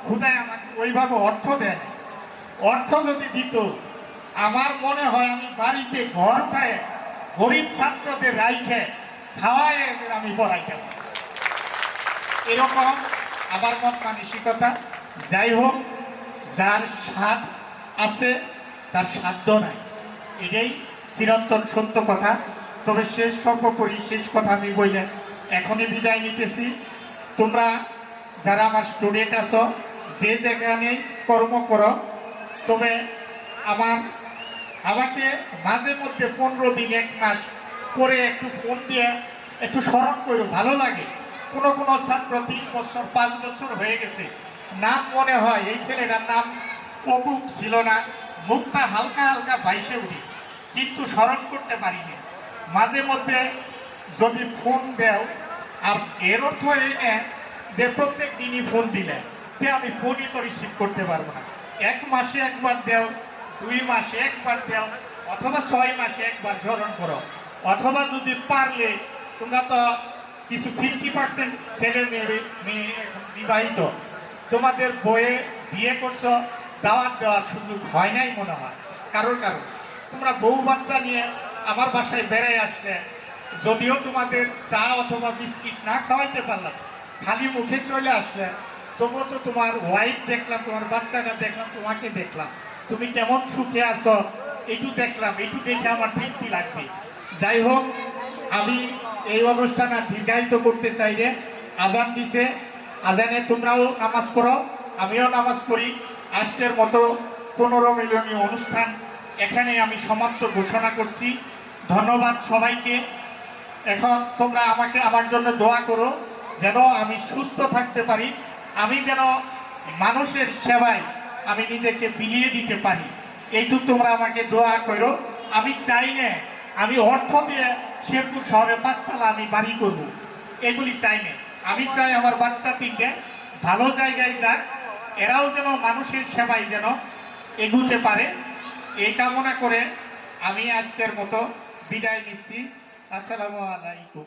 খুদাই আমাকে ওইভাবে অর্থ দেয় না। অর্থ যদি দিত আমার মনে হয় আমি বাড়িতে ঘর পায়ে গরিব ছাত্রদের রাইখে খাওয়ায় এদের আমি পড়াইতাম। এরকম আমার মত মানসিকতা। যাই হোক, যার স্বাদ আছে তার সাধ্য নাই, এটাই চিরন্তন সত্য কথা। তবে সর্বোপরি শেষ কথা আমি বললেন এখনই বিদায় নিতেছি। তোমরা যারা আমার স্টুডেন্ট আছো যে যেখানে কর্ম করো, তবে আমাকে মাঝে মধ্যে 15 দিন 1 মাস করে একটু ফোন দিয়ে একটু স্মরণ করো, ভালো লাগে। কোনো কোনো ছাত্র 3 বছর 5 বছর হয়ে গেছে, নাম মনে হয় এই ছেলেটার নাম অমুক ছিল না, মুখটা হালকা হালকা ভাইসে উঠি, কিন্তু স্মরণ করতে পারিনি। মাঝে মধ্যে যদি ফোন দেও, আর এর অর্থ এই না যে প্রত্যেক দিনই ফোন দিলে তে আমি ফোনই তো রিসিভ করতে পারবো না। 1 মাসে একবার দেও, 2 মাসে একবার দেও, অথবা 6 মাসে একবার স্মরণ করো। অথবা যদি পারলে তোমরা তো কিছু 50% ছেলে মেয়ে এখন বিবাহিত, তোমাদের বইয়ে বিয়ে করছো, দাওয়াত দেওয়ার সুযোগ হয় নাই মনে হয় কারোর। তোমরা বউ বাচ্চা নিয়ে আমার বাসায় বেড়াই আসলে, যদিও তোমাদের চা অথবা বিস্কিট না খাওয়াইতে পারলাম, খালি মুখে চলে আসলে, তবুও তো তোমার ওয়াইফ দেখলাম, তোমার বাচ্চাটা দেখলাম, তোমাকে দেখলাম, তুমি কেমন সুখে আছো একটু দেখলাম, একটু দেখে আমার তৃপ্তি লাগবে। যাই হোক, আমি এই অনুষ্ঠান আর দীর্ঘায়িত করতে চাই রে। আজান দিছে, আজানে তোমরাও নামাজ পড়ো, আমিও নামাজ পড়ি। আজকের মতো 15 মিলনীয় অনুষ্ঠান এখানে আমি সমাপ্ত ঘোষণা করছি। ধন্যবাদ সবাইকে। এখন তোমরা আমাকে আমার জন্য দোয়া করো যেন আমি সুস্থ থাকতে পারি, আমি যেন মানুষের সেবায় আমি নিজেকে বিলিয়ে দিতে পারি, এইটুকু তোমরা আমাকে দোয়া করো। আমি চাই না আমি অর্থ দিয়ে শেরপুর শহরে 5 তলা আমি বাড়ি করব, এগুলি চাই না। আমি চাই আমার বাচ্চা 3টে ভালো জায়গায় যাক, এরাও যেন মানুষের সেবায় যেন এগুতে পারে, এই কামনা করে আমি আজকের মতো বিদায় নিচ্ছি। আসসালামু আলাইকুম।